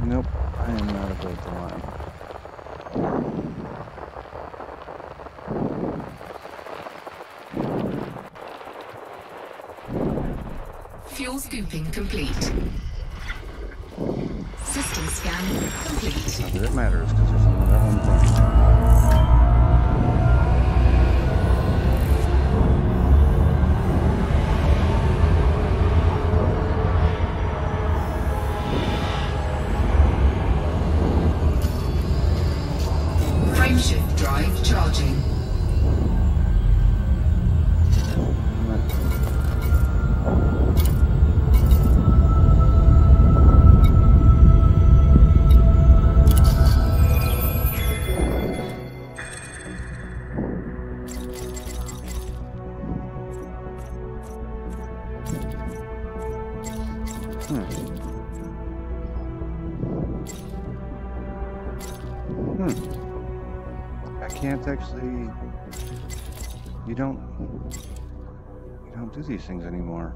Nope, I am not above the line. Fuel scooping complete. System scan complete. Not that it matters, because there's only that one point. Frameshift drive charging. I can't actually. You don't do these things anymore.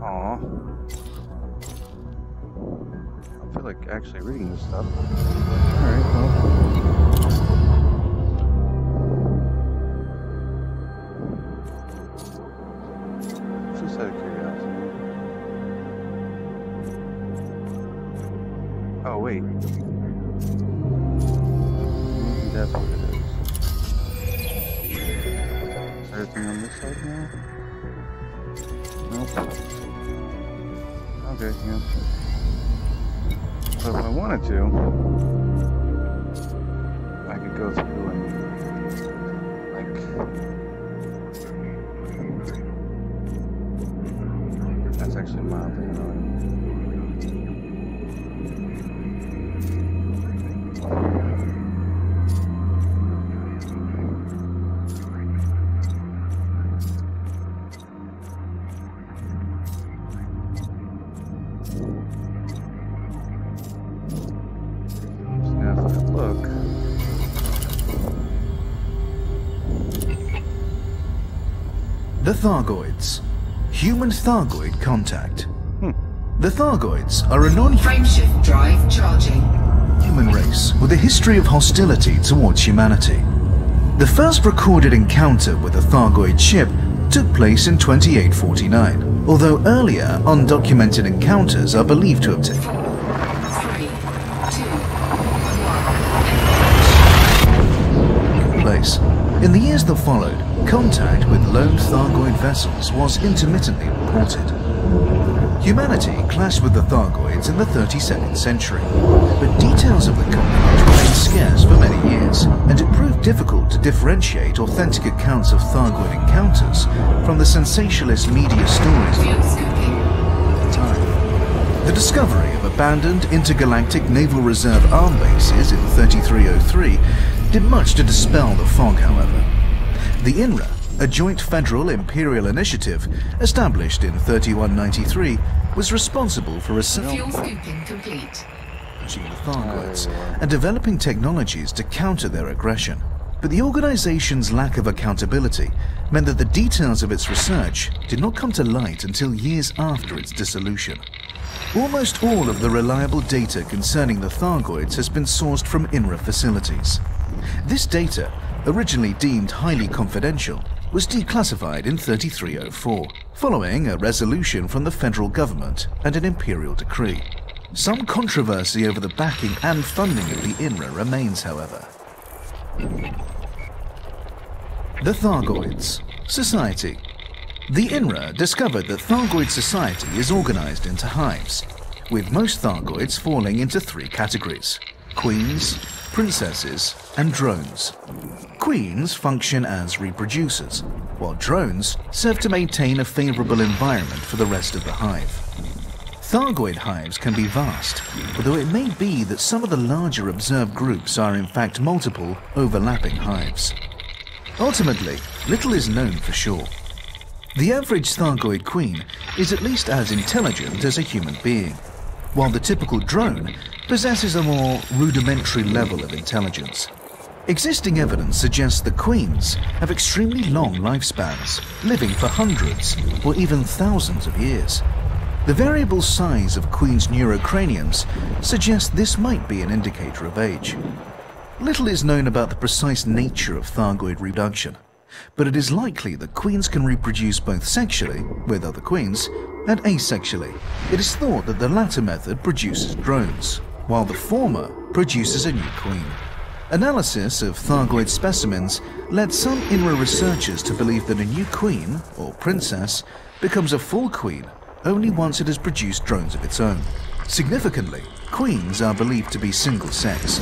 Aw. I feel like actually reading this stuff. Alright, well. Just out of curiosity. Oh, wait. That's what it is. Is there anything on this side now? Nope. Okay, yeah. So if I wanted to, I could go through and, like, actually mildly annoying. Now if I look. The Thargoids. Human Thargoid contact. The Thargoids are a Frameshift drive charging. non-human race with a history of hostility towards humanity. The first recorded encounter with a Thargoid ship took place in 2849, although earlier undocumented encounters are believed to have taken 4, 3, 2, 1. place. In the years that followed, contact with lone Thargoid vessels was intermittently reported. Humanity clashed with the Thargoids in the 32nd century, but details of the conflict remained scarce for many years, and it proved difficult to differentiate authentic accounts of Thargoid encounters from the sensationalist media stories Fuel scooping. at the time. The discovery of abandoned intergalactic naval reserve arm bases in 3303 did much to dispel the fog, however. The INRA, a joint federal imperial initiative established in 3193, was responsible for researching Fuel scooping complete. the Thargoids and developing technologies to counter their aggression. But the organization's lack of accountability meant that the details of its research did not come to light until years after its dissolution. Almost all of the reliable data concerning the Thargoids has been sourced from INRA facilities. This data, originally deemed highly confidential, was declassified in 3304, following a resolution from the federal government and an imperial decree. Some controversy over the backing and funding of the INRA remains, however. The Thargoids. Society. The INRA discovered that Thargoid society is organized into hives, with most Thargoids falling into 3 categories: queens, princesses, and drones. Queens function as reproducers, while drones serve to maintain a favorable environment for the rest of the hive. Thargoid hives can be vast, although it may be that some of the larger observed groups are in fact multiple, overlapping hives. Ultimately, little is known for sure. The average Thargoid queen is at least as intelligent as a human being, while the typical drone possesses a more rudimentary level of intelligence. Existing evidence suggests that queens have extremely long lifespans, living for hundreds or even thousands of years. The variable size of queens' neurocraniums suggests this might be an indicator of age. Little is known about the precise nature of Thargoid reproduction, but it is likely that queens can reproduce both sexually, with other queens, and asexually. It is thought that the latter method produces drones, while the former produces a new queen. Analysis of Thargoid specimens led some INRA researchers to believe that a new queen, or princess, becomes a full queen only once it has produced drones of its own. Significantly, queens are believed to be single-sex.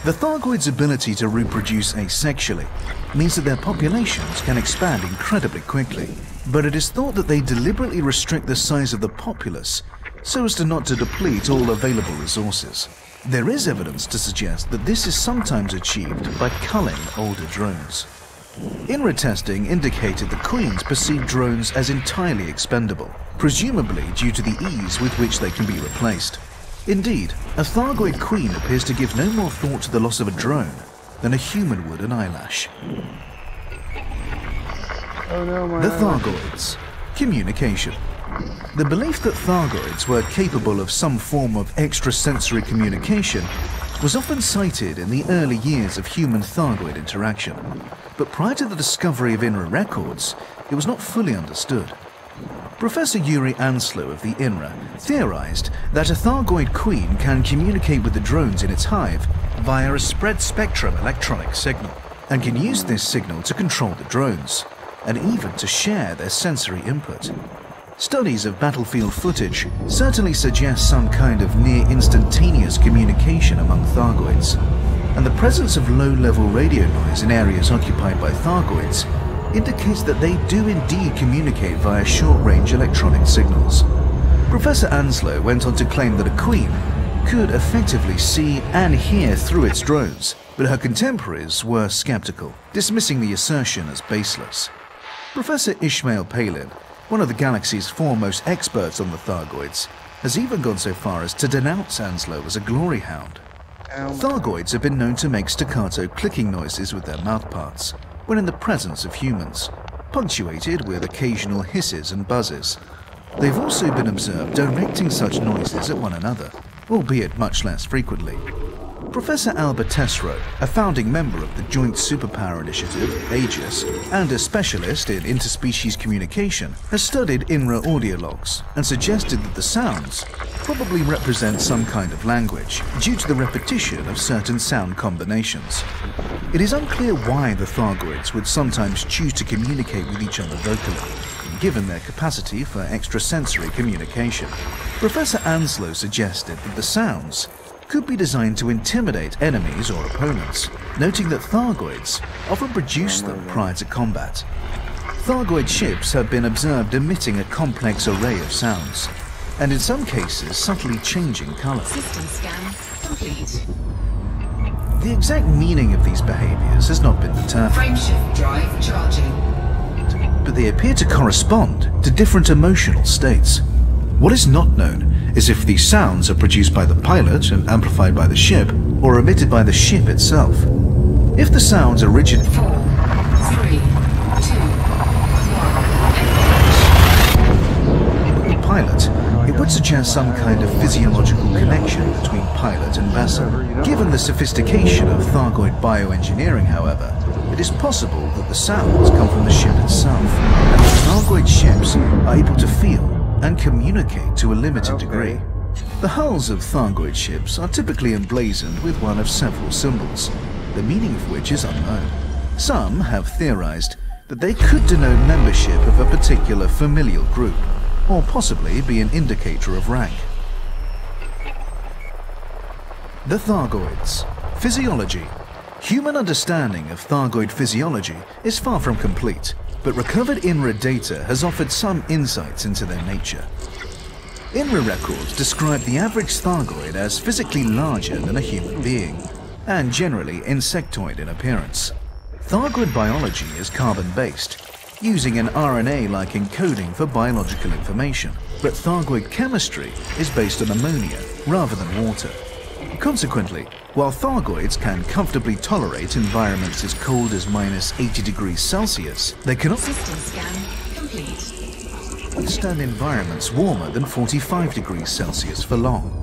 The Thargoids' ability to reproduce asexually means that their populations can expand incredibly quickly, but it is thought that they deliberately restrict the size of the populace so as to not to deplete all available resources. There is evidence to suggest that this is sometimes achieved by culling older drones. INRA testing indicated that queens perceive drones as entirely expendable, presumably due to the ease with which they can be replaced. Indeed, a Thargoid queen appears to give no more thought to the loss of a drone than a human would an eyelash. Oh no, my The eyelash. Thargoids. Communication. The belief that Thargoids were capable of some form of extrasensory communication was often cited in the early years of human-Thargoid interaction, but prior to the discovery of INRA records, it was not fully understood. Professor Yuri Anslow of the INRA theorized that a Thargoid queen can communicate with the drones in its hive via a spread-spectrum electronic signal, and can use this signal to control the drones, and even to share their sensory input. Studies of battlefield footage certainly suggest some kind of near-instantaneous communication among Thargoids, and the presence of low-level radio noise in areas occupied by Thargoids indicates that they do indeed communicate via short-range electronic signals. Professor Anslow went on to claim that a queen could effectively see and hear through its drones, but her contemporaries were skeptical, dismissing the assertion as baseless. Professor Ishmael Palin, one of the galaxy's foremost experts on the Thargoids, has even gone so far as to denounce Anslow as a glory hound. Thargoids have been known to make staccato clicking noises with their mouthparts when in the presence of humans, punctuated with occasional hisses and buzzes. They've also been observed directing such noises at one another, albeit much less frequently. Professor Albert Tesreau, a founding member of the Joint Superpower Initiative, AEGIS, and a specialist in interspecies communication, has studied INRA audio logs and suggested that the sounds probably represent some kind of language due to the repetition of certain sound combinations. It is unclear why the Thargoids would sometimes choose to communicate with each other vocally, given their capacity for extrasensory communication. Professor Anslow suggested that the sounds could be designed to intimidate enemies or opponents, noting that Thargoids often produce them prior to combat. Thargoid ships have been observed emitting a complex array of sounds, and in some cases subtly changing color. System scan complete. The exact meaning of these behaviors has not been determined, Frameshift drive charging. but they appear to correspond to different emotional states. What is not known is if these sounds are produced by the pilot and amplified by the ship, or emitted by the ship itself. If the sounds originate 4, 3, 2, 1. the pilot, it would suggest some kind of physiological connection between pilot and vessel. Given the sophistication of Thargoid bioengineering, however, it is possible that the sounds come from the ship itself, and the Thargoid ships are able to feel and communicate to a limited degree. The hulls of Thargoid ships are typically emblazoned with one of several symbols, the meaning of which is unknown. Some have theorized that they could denote membership of a particular familial group, or possibly be an indicator of rank. The Thargoids. Physiology. Human understanding of Thargoid physiology is far from complete, but recovered INRA data has offered some insights into their nature. INRA records describe the average Thargoid as physically larger than a human being, and generally insectoid in appearance. Thargoid biology is carbon-based, using an RNA-like encoding for biological information, but Thargoid chemistry is based on ammonia rather than water. Consequently, while Thargoids can comfortably tolerate environments as cold as -80 degrees Celsius, they cannot System scan complete. withstand environments warmer than 45 degrees Celsius for long.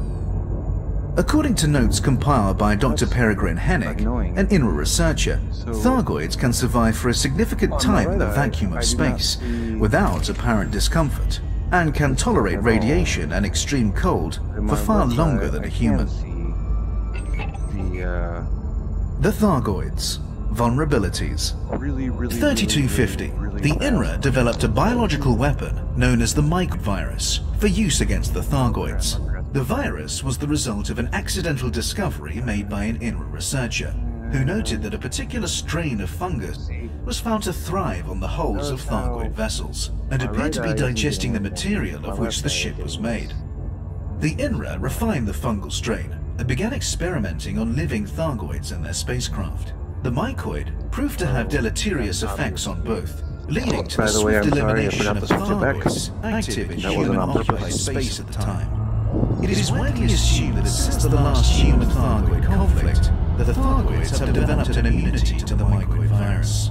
According to notes compiled by Dr. Peregrine Hennig, annoying. an INRA researcher, So- Thargoids can survive for a significant time in the vacuum of space without apparent discomfort, and can tolerate radiation and extreme cold for far longer than a human. The Thargoids. Vulnerabilities. 3250, the INRA developed a biological weapon known as the mycovirus for use against the Thargoids. The virus was the result of an accidental discovery made by an INRA researcher, who noted that a particular strain of fungus was found to thrive on the hulls of Thargoid vessels, and appeared to be digesting the material of which the ship was made. The INRA refined the fungal strain and began experimenting on living Thargoids in their spacecraft. The mycoid proved to have deleterious effects on both, leading to the By the way, swift I'm sorry, I elimination forgot of to switch it back. Thargoids active in That wasn't on human-occupied purpose. space at the time. It is widely assumed that since the last human-Thargoid conflict, the Thargoids have developed an immunity to the mycoid virus.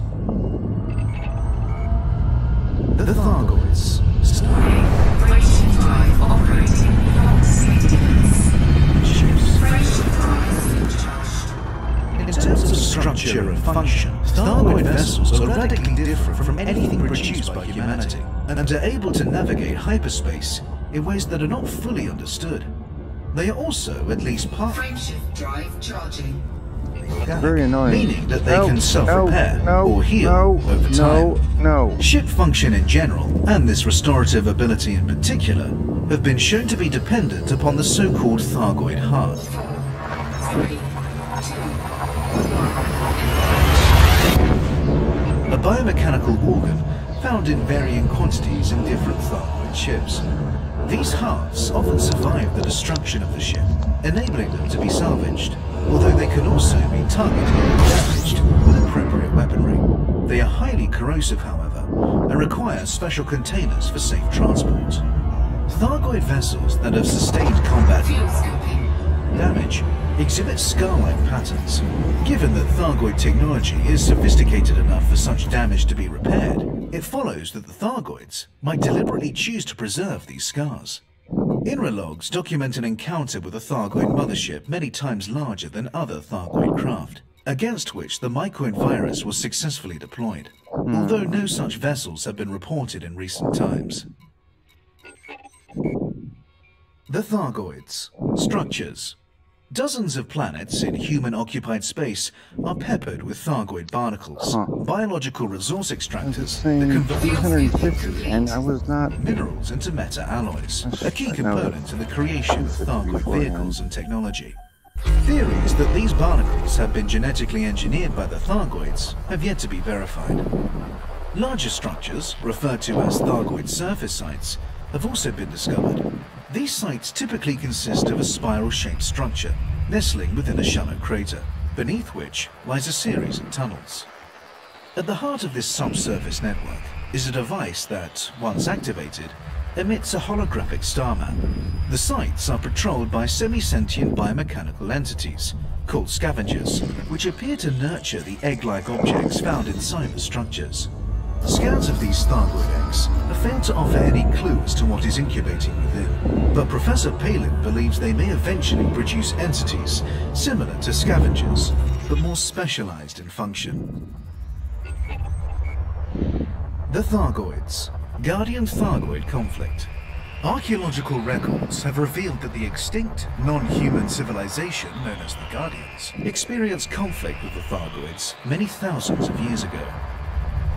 The Thargoids. Frameshift drive operating. Frameshift drive charged. In terms of structure and function, Thargoid vessels are radically different from anything produced by humanity, and are able to navigate hyperspace in ways that are not fully understood. They are also at least partly Frameshift drive charging. organic, Very annoying. meaning that they No, can self-repair no, or heal no, over time. No. Ship function in general, and this restorative ability in particular, have been shown to be dependent upon the so-called Thargoid heart. 3, 2, A a biomechanical organ found in varying quantities in different Thargoid ships. These halves often survive the destruction of the ship, enabling them to be salvaged, although they can also be targeted and damaged with appropriate weaponry. They are highly corrosive, however, and require special containers for safe transport. Thargoid vessels that have sustained combat Fuel scoping. damage exhibit scar-like patterns. Given that Thargoid technology is sophisticated enough for such damage to be repaired, it follows that the Thargoids might deliberately choose to preserve these scars. INRA logs document an encounter with a Thargoid mothership many times larger than other Thargoid craft, against which the Mycoid virus was successfully deployed, although no such vessels have been reported in recent times. The Thargoids. Structures. Dozens of planets in human-occupied space are peppered with Thargoid barnacles, biological resource extractors that convert 350, and I was not... minerals into meta-alloys, a key component to the creation of Thargoid vehicles and technology. Theories that these barnacles have been genetically engineered by the Thargoids have yet to be verified. Larger structures, referred to as Thargoid surface sites, have also been discovered. These sites typically consist of a spiral-shaped structure, nestling within a shallow crater, beneath which lies a series of tunnels. At the heart of this subsurface network is a device that, once activated, emits a holographic star map. The sites are patrolled by semi-sentient biomechanical entities, called scavengers, which appear to nurture the egg-like objects found inside the structures. Scans of these Thargoid eggs have failed to offer any clue as to what is incubating within, but Professor Palin believes they may eventually produce entities similar to scavengers, but more specialized in function. The Thargoids. Guardian Thargoid conflict. Archaeological records have revealed that the extinct, non-human civilization known as the Guardians experienced conflict with the Thargoids many thousands of years ago.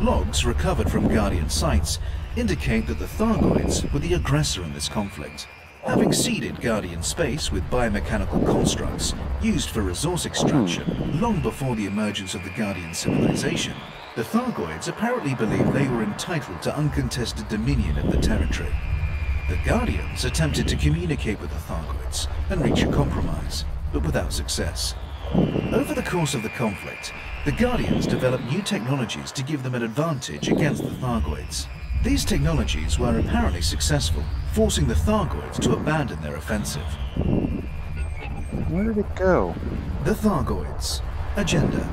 Logs recovered from Guardian sites indicate that the Thargoids were the aggressor in this conflict. Having seeded Guardian space with biomechanical constructs used for resource extraction long before the emergence of the Guardian civilization, the Thargoids apparently believed they were entitled to uncontested dominion of the territory. The Guardians attempted to communicate with the Thargoids and reach a compromise, but without success. Over the course of the conflict, the Guardians developed new technologies to give them an advantage against the Thargoids. These technologies were apparently successful, forcing the Thargoids to abandon their offensive. Where did it go? The Thargoids. Agenda.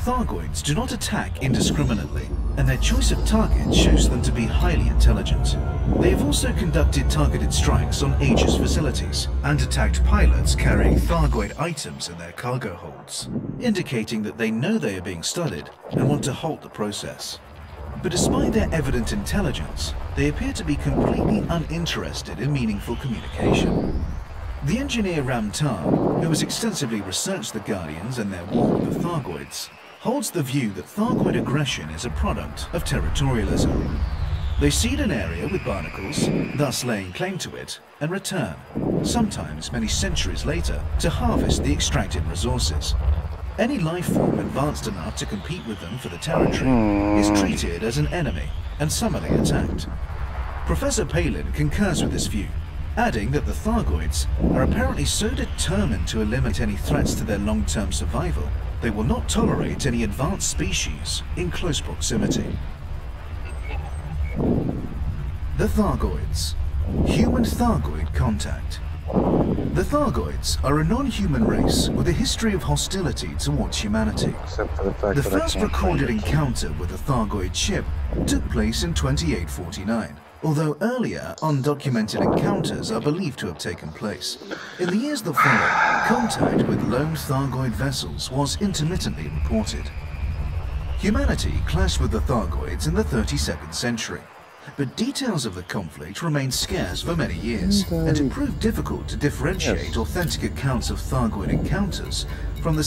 Thargoids do not attack indiscriminately, and their choice of targets shows them to be highly intelligent. They have also conducted targeted strikes on Aegis facilities, and attacked pilots carrying Thargoid items in their cargo holds, indicating that they know they are being studied and want to halt the process. But despite their evident intelligence, they appear to be completely uninterested in meaningful communication. The engineer Ramtar, who has extensively researched the Guardians and their war with the Thargoids, holds the view that Thargoid aggression is a product of territorialism. They seed an area with barnacles, thus laying claim to it, and return, sometimes many centuries later, to harvest the extracted resources. Any life form advanced enough to compete with them for the territory is treated as an enemy and summarily attacked. Professor Palin concurs with this view, adding that the Thargoids are apparently so determined to eliminate any threats to their long-term survival, they will not tolerate any advanced species in close proximity. The Thargoids. Human Thargoid contact. The Thargoids are a non-human race with a history of hostility towards humanity. Except for the fact The that I first can't recorded find it. encounter with a Thargoid ship took place in 2849, although earlier undocumented encounters are believed to have taken place. In the years that followed, contact with lone Thargoid vessels was intermittently reported. Humanity clashed with the Thargoids in the 32nd century, but details of the conflict remained scarce for many years, and it proved difficult to differentiate authentic accounts of Thargoid encounters from the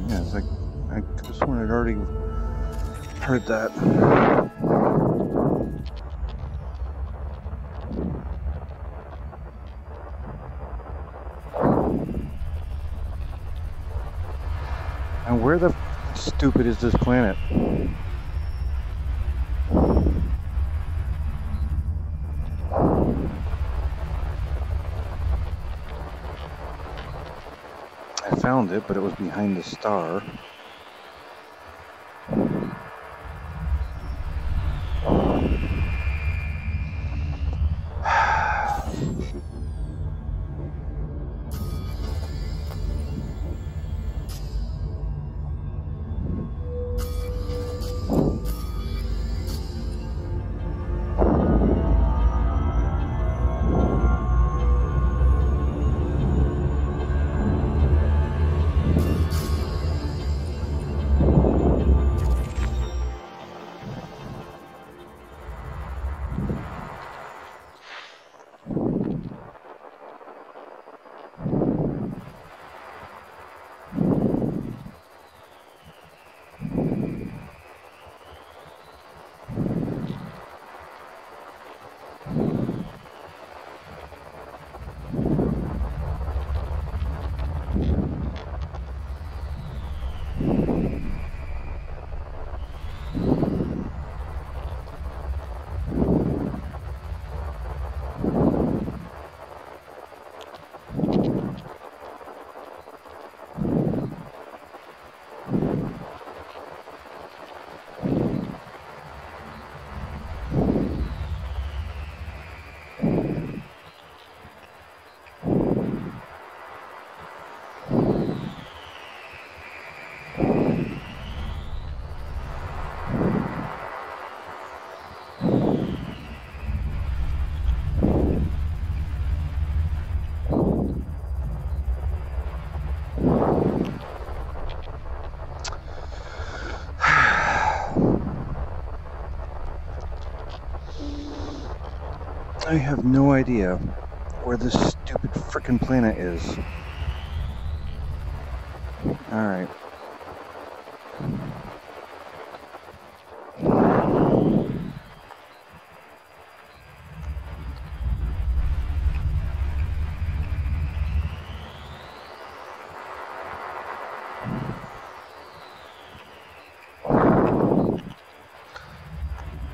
Yeah, it's like I could have sworn I'd already heard that. And where the stupid is this planet? I found it, but it was behind the star. I have no idea where this stupid frickin' planet is. Alright.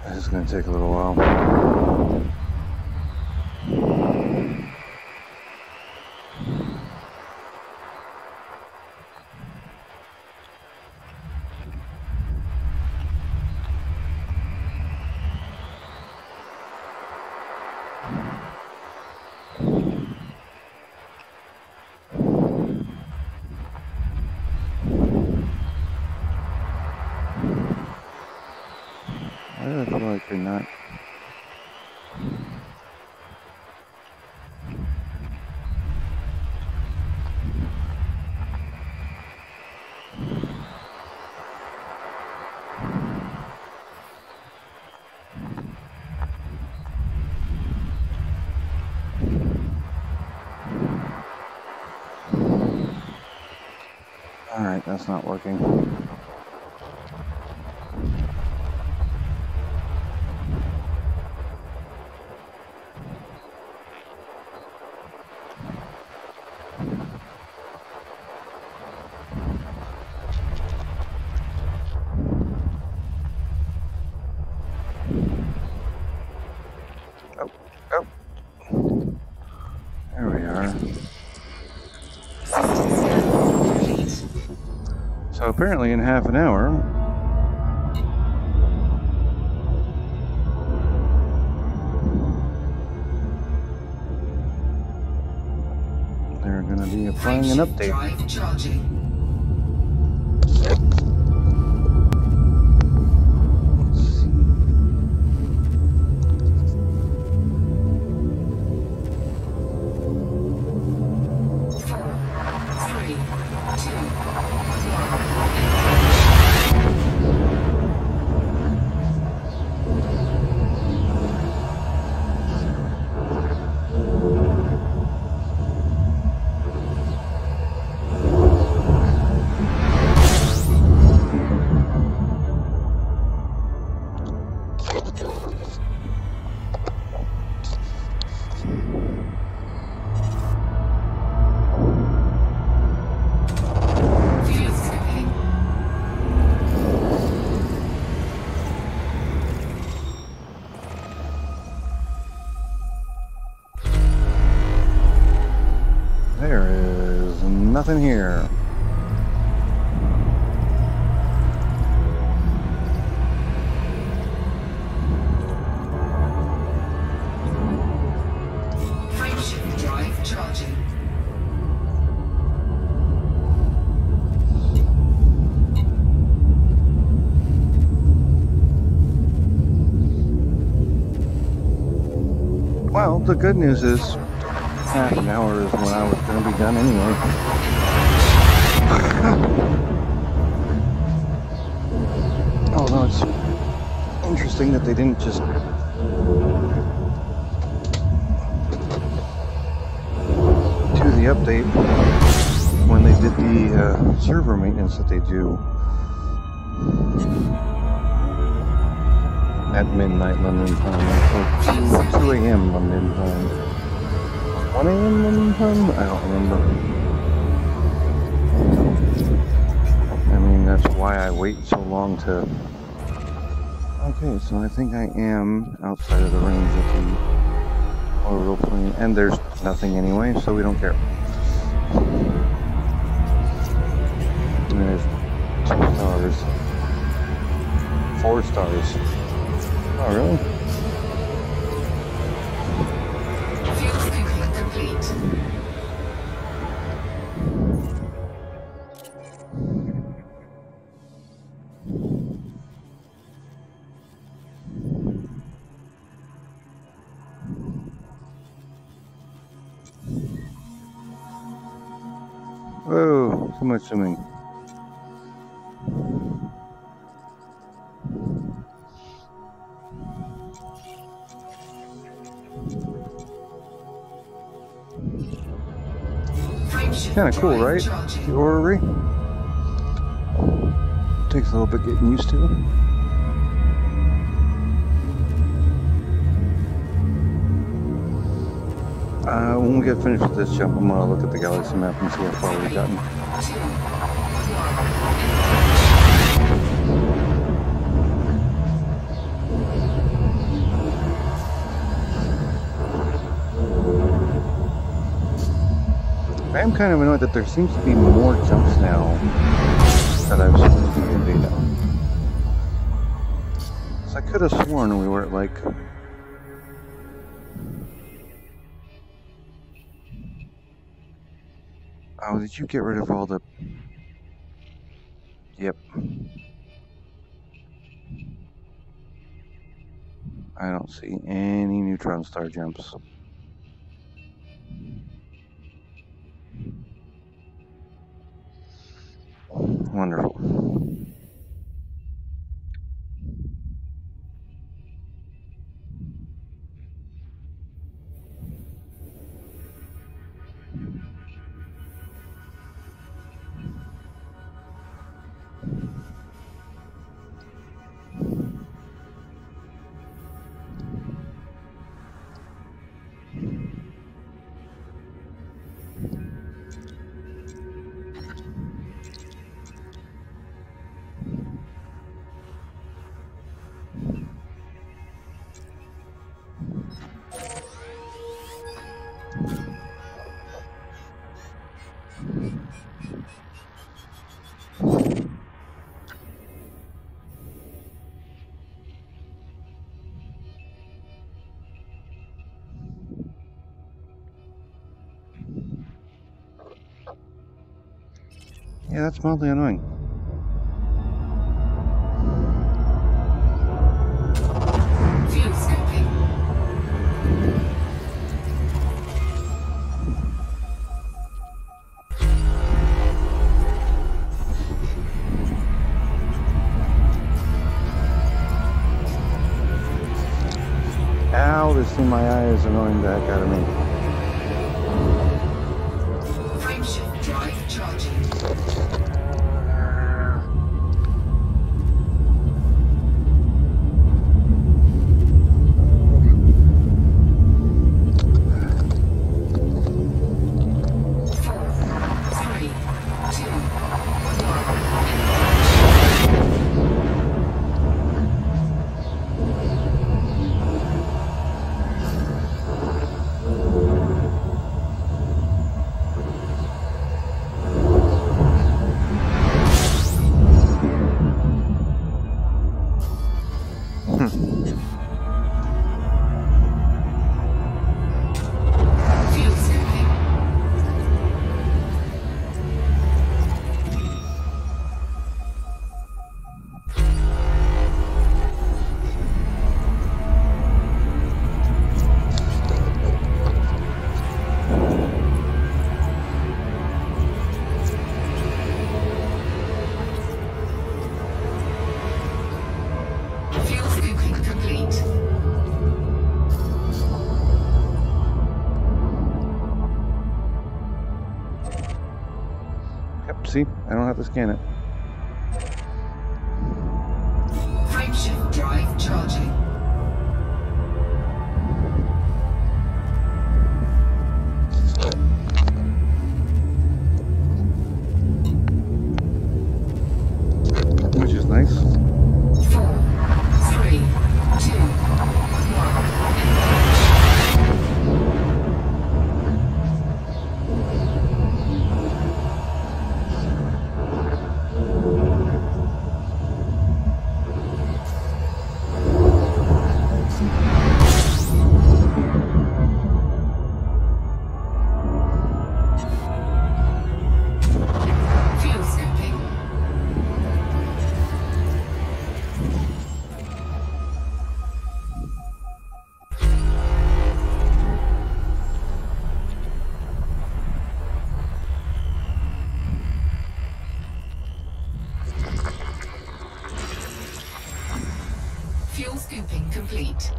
This is going to take a little while. Why do I feel like they're not? All right, that's not working. Oh. There we are. So apparently in half an hour, they're going to be applying an update. Drive charging. nothing here. Frameshift drive charging. Well, the good news is half an hour is when I was going to be done anyway. Although it's interesting that they didn't just do the update when they did the server maintenance that they do at midnight London time, or 2 a.m. London time, 1 a.m. London time. I don't remember. I mean, that's why I wait so long to. Okay, so I think I am outside of the range of the orbital plane, and there's nothing anyway, so we don't care. And there's 2 stars, 4 stars. Oh, really? Fuel tank complete. Whoa, so much swimming. Kind of cool, right? The orrery. Takes a little bit getting used to. When we get finished with this jump, I'm gonna look at the galaxy map and see how far we've gotten. I am kind of annoyed that there seems to be more jumps now that I've seen in the data. So I could have sworn we were at like... Oh, did you get rid of all the... Yep. I don't see any neutron star jumps. Wonderful. Yeah, that's mildly annoying. Fuel scoping. Ow, this in my eye is annoying the heck out of me. Frameshift drive charging. Fuel scooping complete. Yep, see? I don't have to scan it. Frameshift drive charging. Which is nice. 4, 3, 2, 1. Fuel scooping. Fuel scooping complete.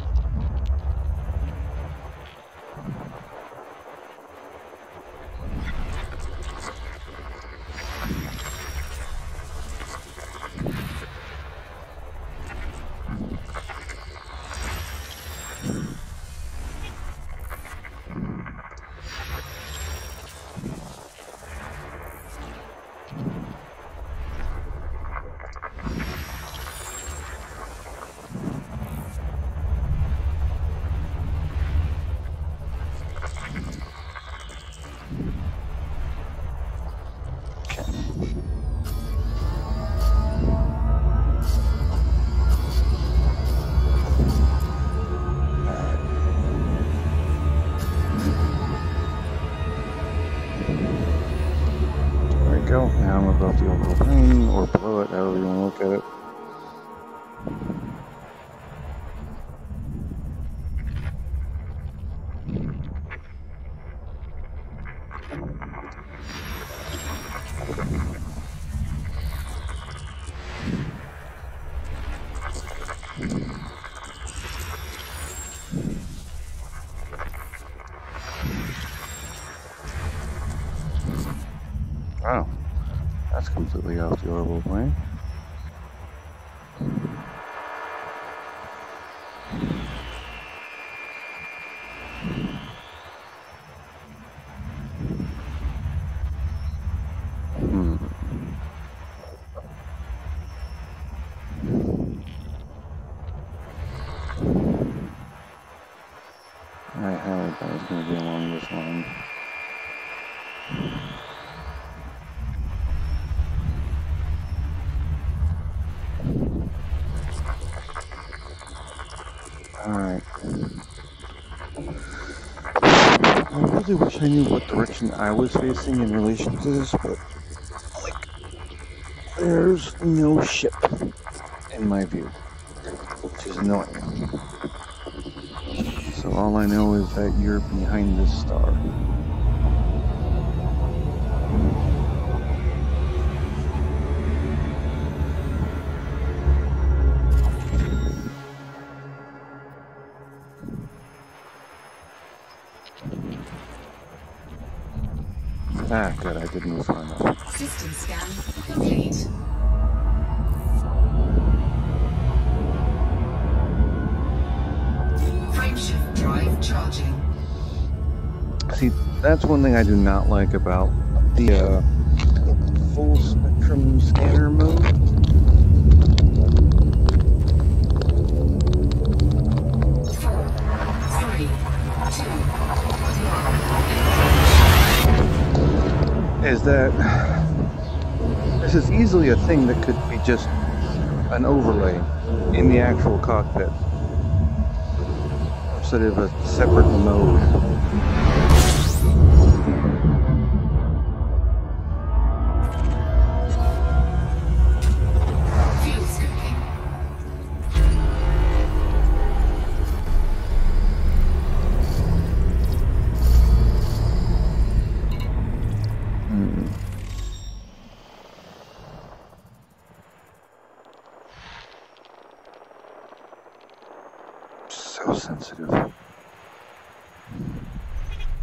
There we go. Now I'm above the orbital plane, or below it, however you want to look at it. Wow, that's completely off the orbital plane. I had that was going to be along this line. Alright. I really wish I knew what direction I was facing in relation to this, but, like, there's no ship in my view, which is annoying. So all I know is that you're behind this star. Ah, good, I didn't move far enough. System scan complete. Frameshift drive charging. See, that's one thing I do not like about the full spectrum scanner mode. 4, 3, 2, 1. Is that this is easily a thing that could be just an overlay in the actual cockpit instead of a separate mode. Fuel scooping. sensitive.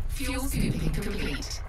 Fuel scooping complete.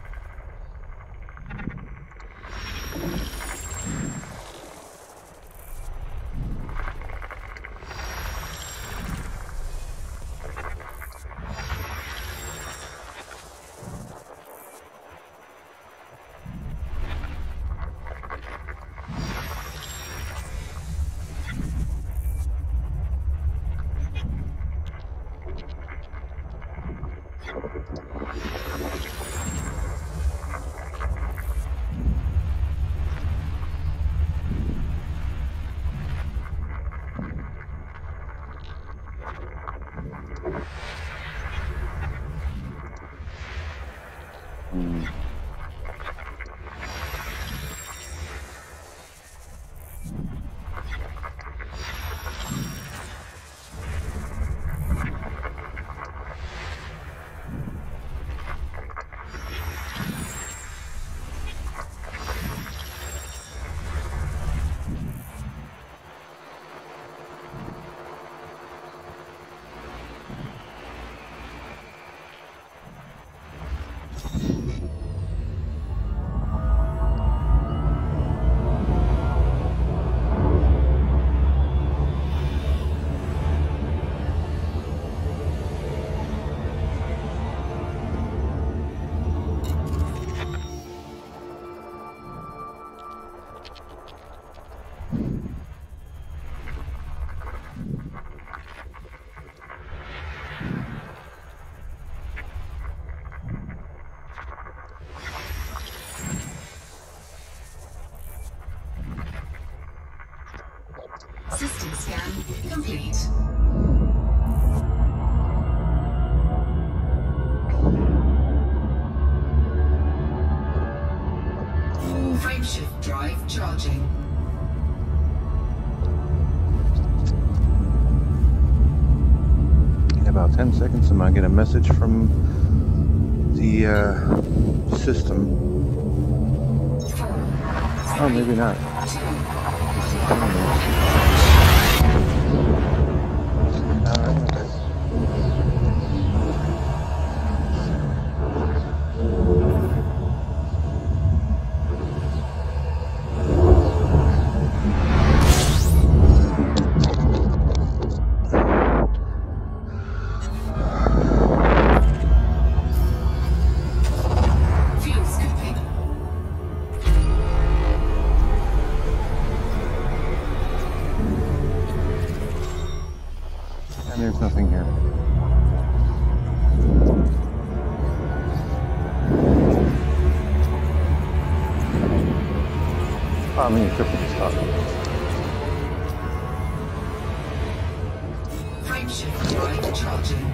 System scan complete. Frameshift drive charging. In about 10 seconds, I might get a message from the system. Oh, maybe not. There's nothing here. Oh, I mean, equipment stuff. Frameshift drive charging.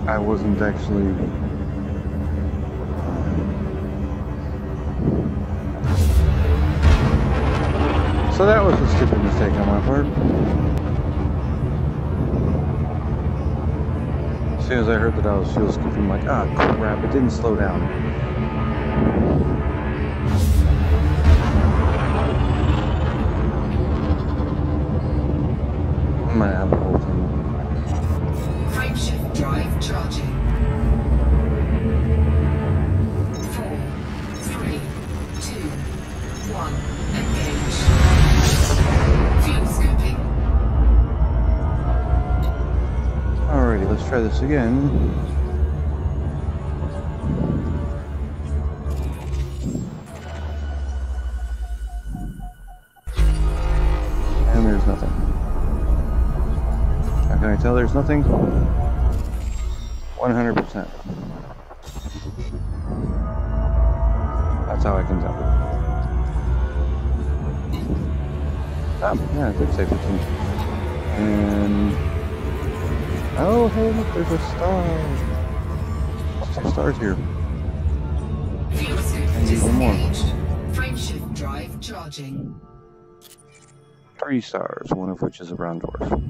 I wasn't actually so that was a stupid mistake on my part. As soon as I heard that I was fuel skipping, I'm like, ah, crap, it didn't slow down. I'm gonna have the whole thing. Frameshift drive charging. 4, 3, 2, 1, engage. Fuel scooping. Alrighty, let's try try this again. And there's nothing. How can I tell there's nothing? 100%. That's how I can tell. Yeah, I did say 15. And... oh, hey, look, there's a star. There's 2 stars here. Fuel scope And even more. disengaged. Frameshift drive charging. 3 stars, one of which is a brown dwarf.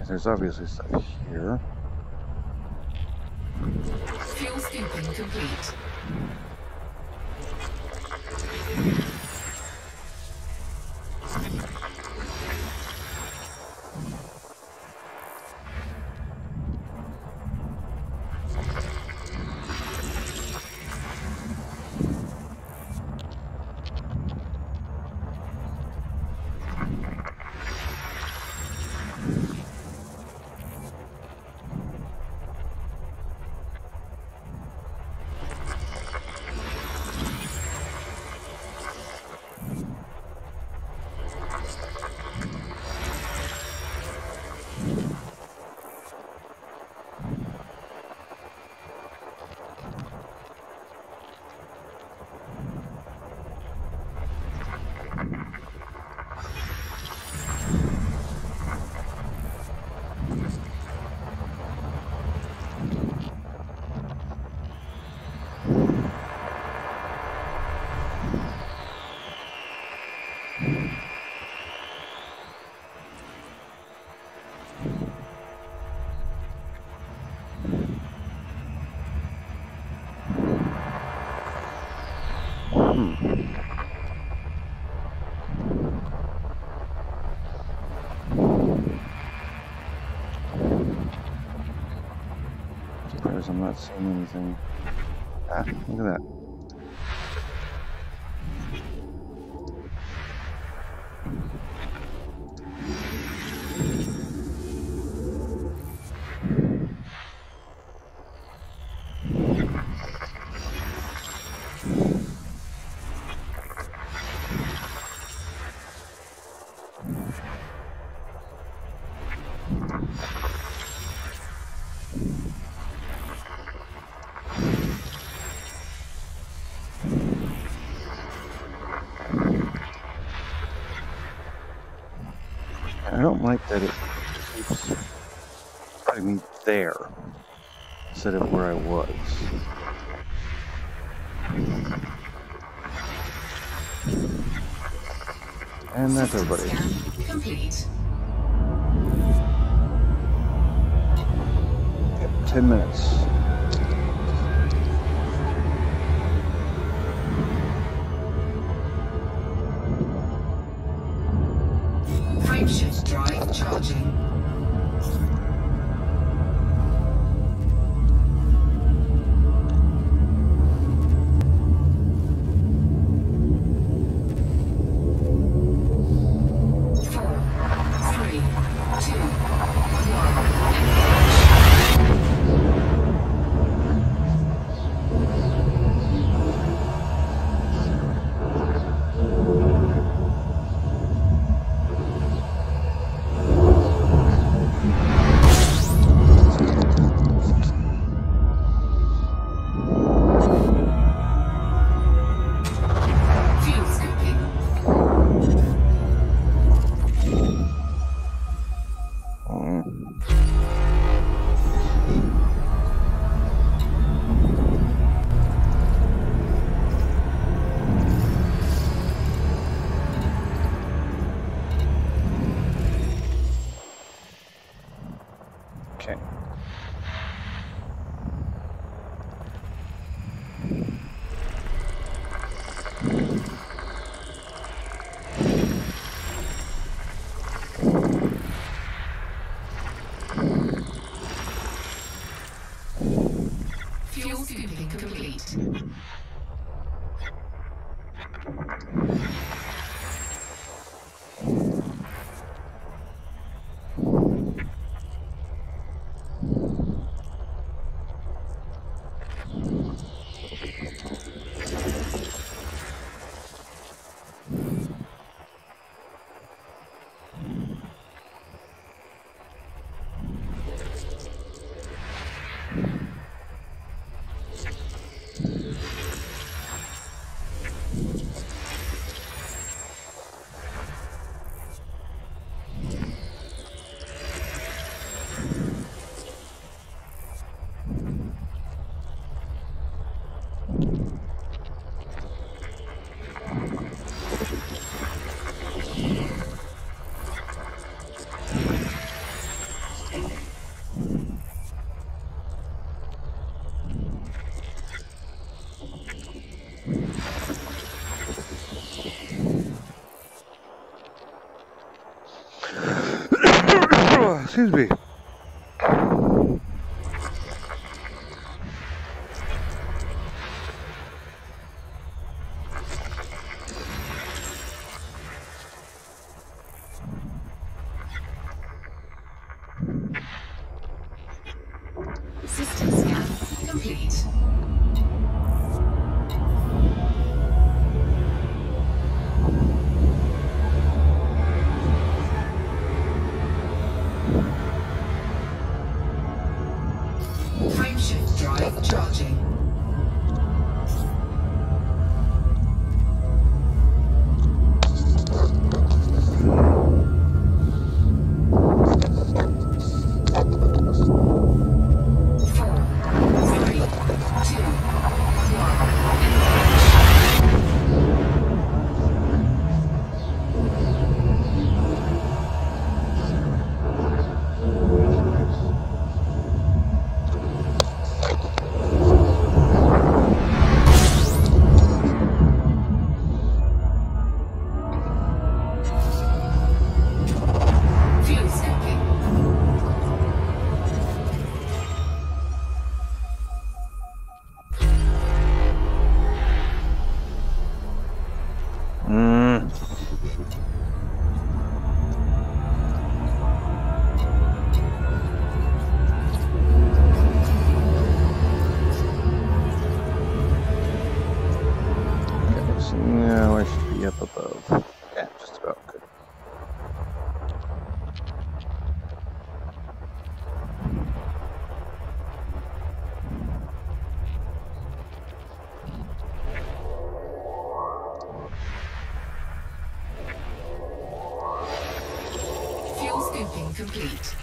There's obviously stuff here. Fuel scooping complete. Surprised I'm not seeing anything. Ah, look at that. I don't like that it keeps putting me there instead of where I was. And that's everybody. Scan complete. Yep, 10 minutes. Frameshift drive charging. Excuse me. System scan complete. Frameshift drive charging. Fuel scamping. Okay, so now I should be up above. Yeah, just about good. Fuel scooping complete.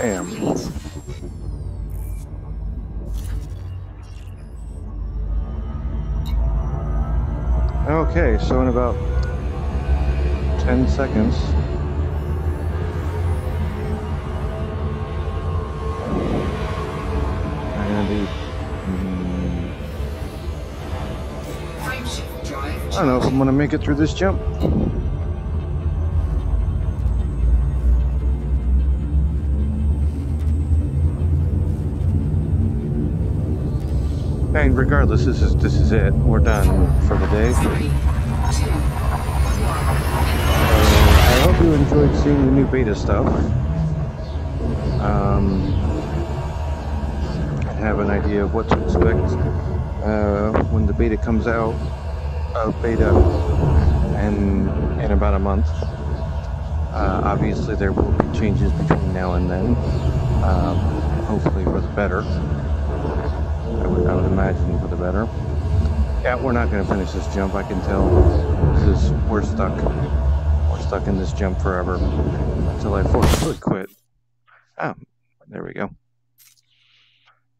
Damn. Okay, so in about 10 seconds, I'm going to be, Frameshift drive I don't know if I'm going to make it through this jump. And regardless, this is it. We're done for the day. 3, 2, 1. I hope you enjoyed seeing the new beta stuff. I have an idea of what to expect when the beta comes out of beta in about a month. Obviously, there will be changes between now and then. Hopefully for the better. I would imagine for the better. Yeah, we're not going to finish this jump. I can tell. We're stuck. We're stuck in this jump forever until I forcibly quit. Ah, there we go.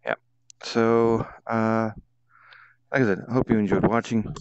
Yeah. So, like I said, I hope you enjoyed watching.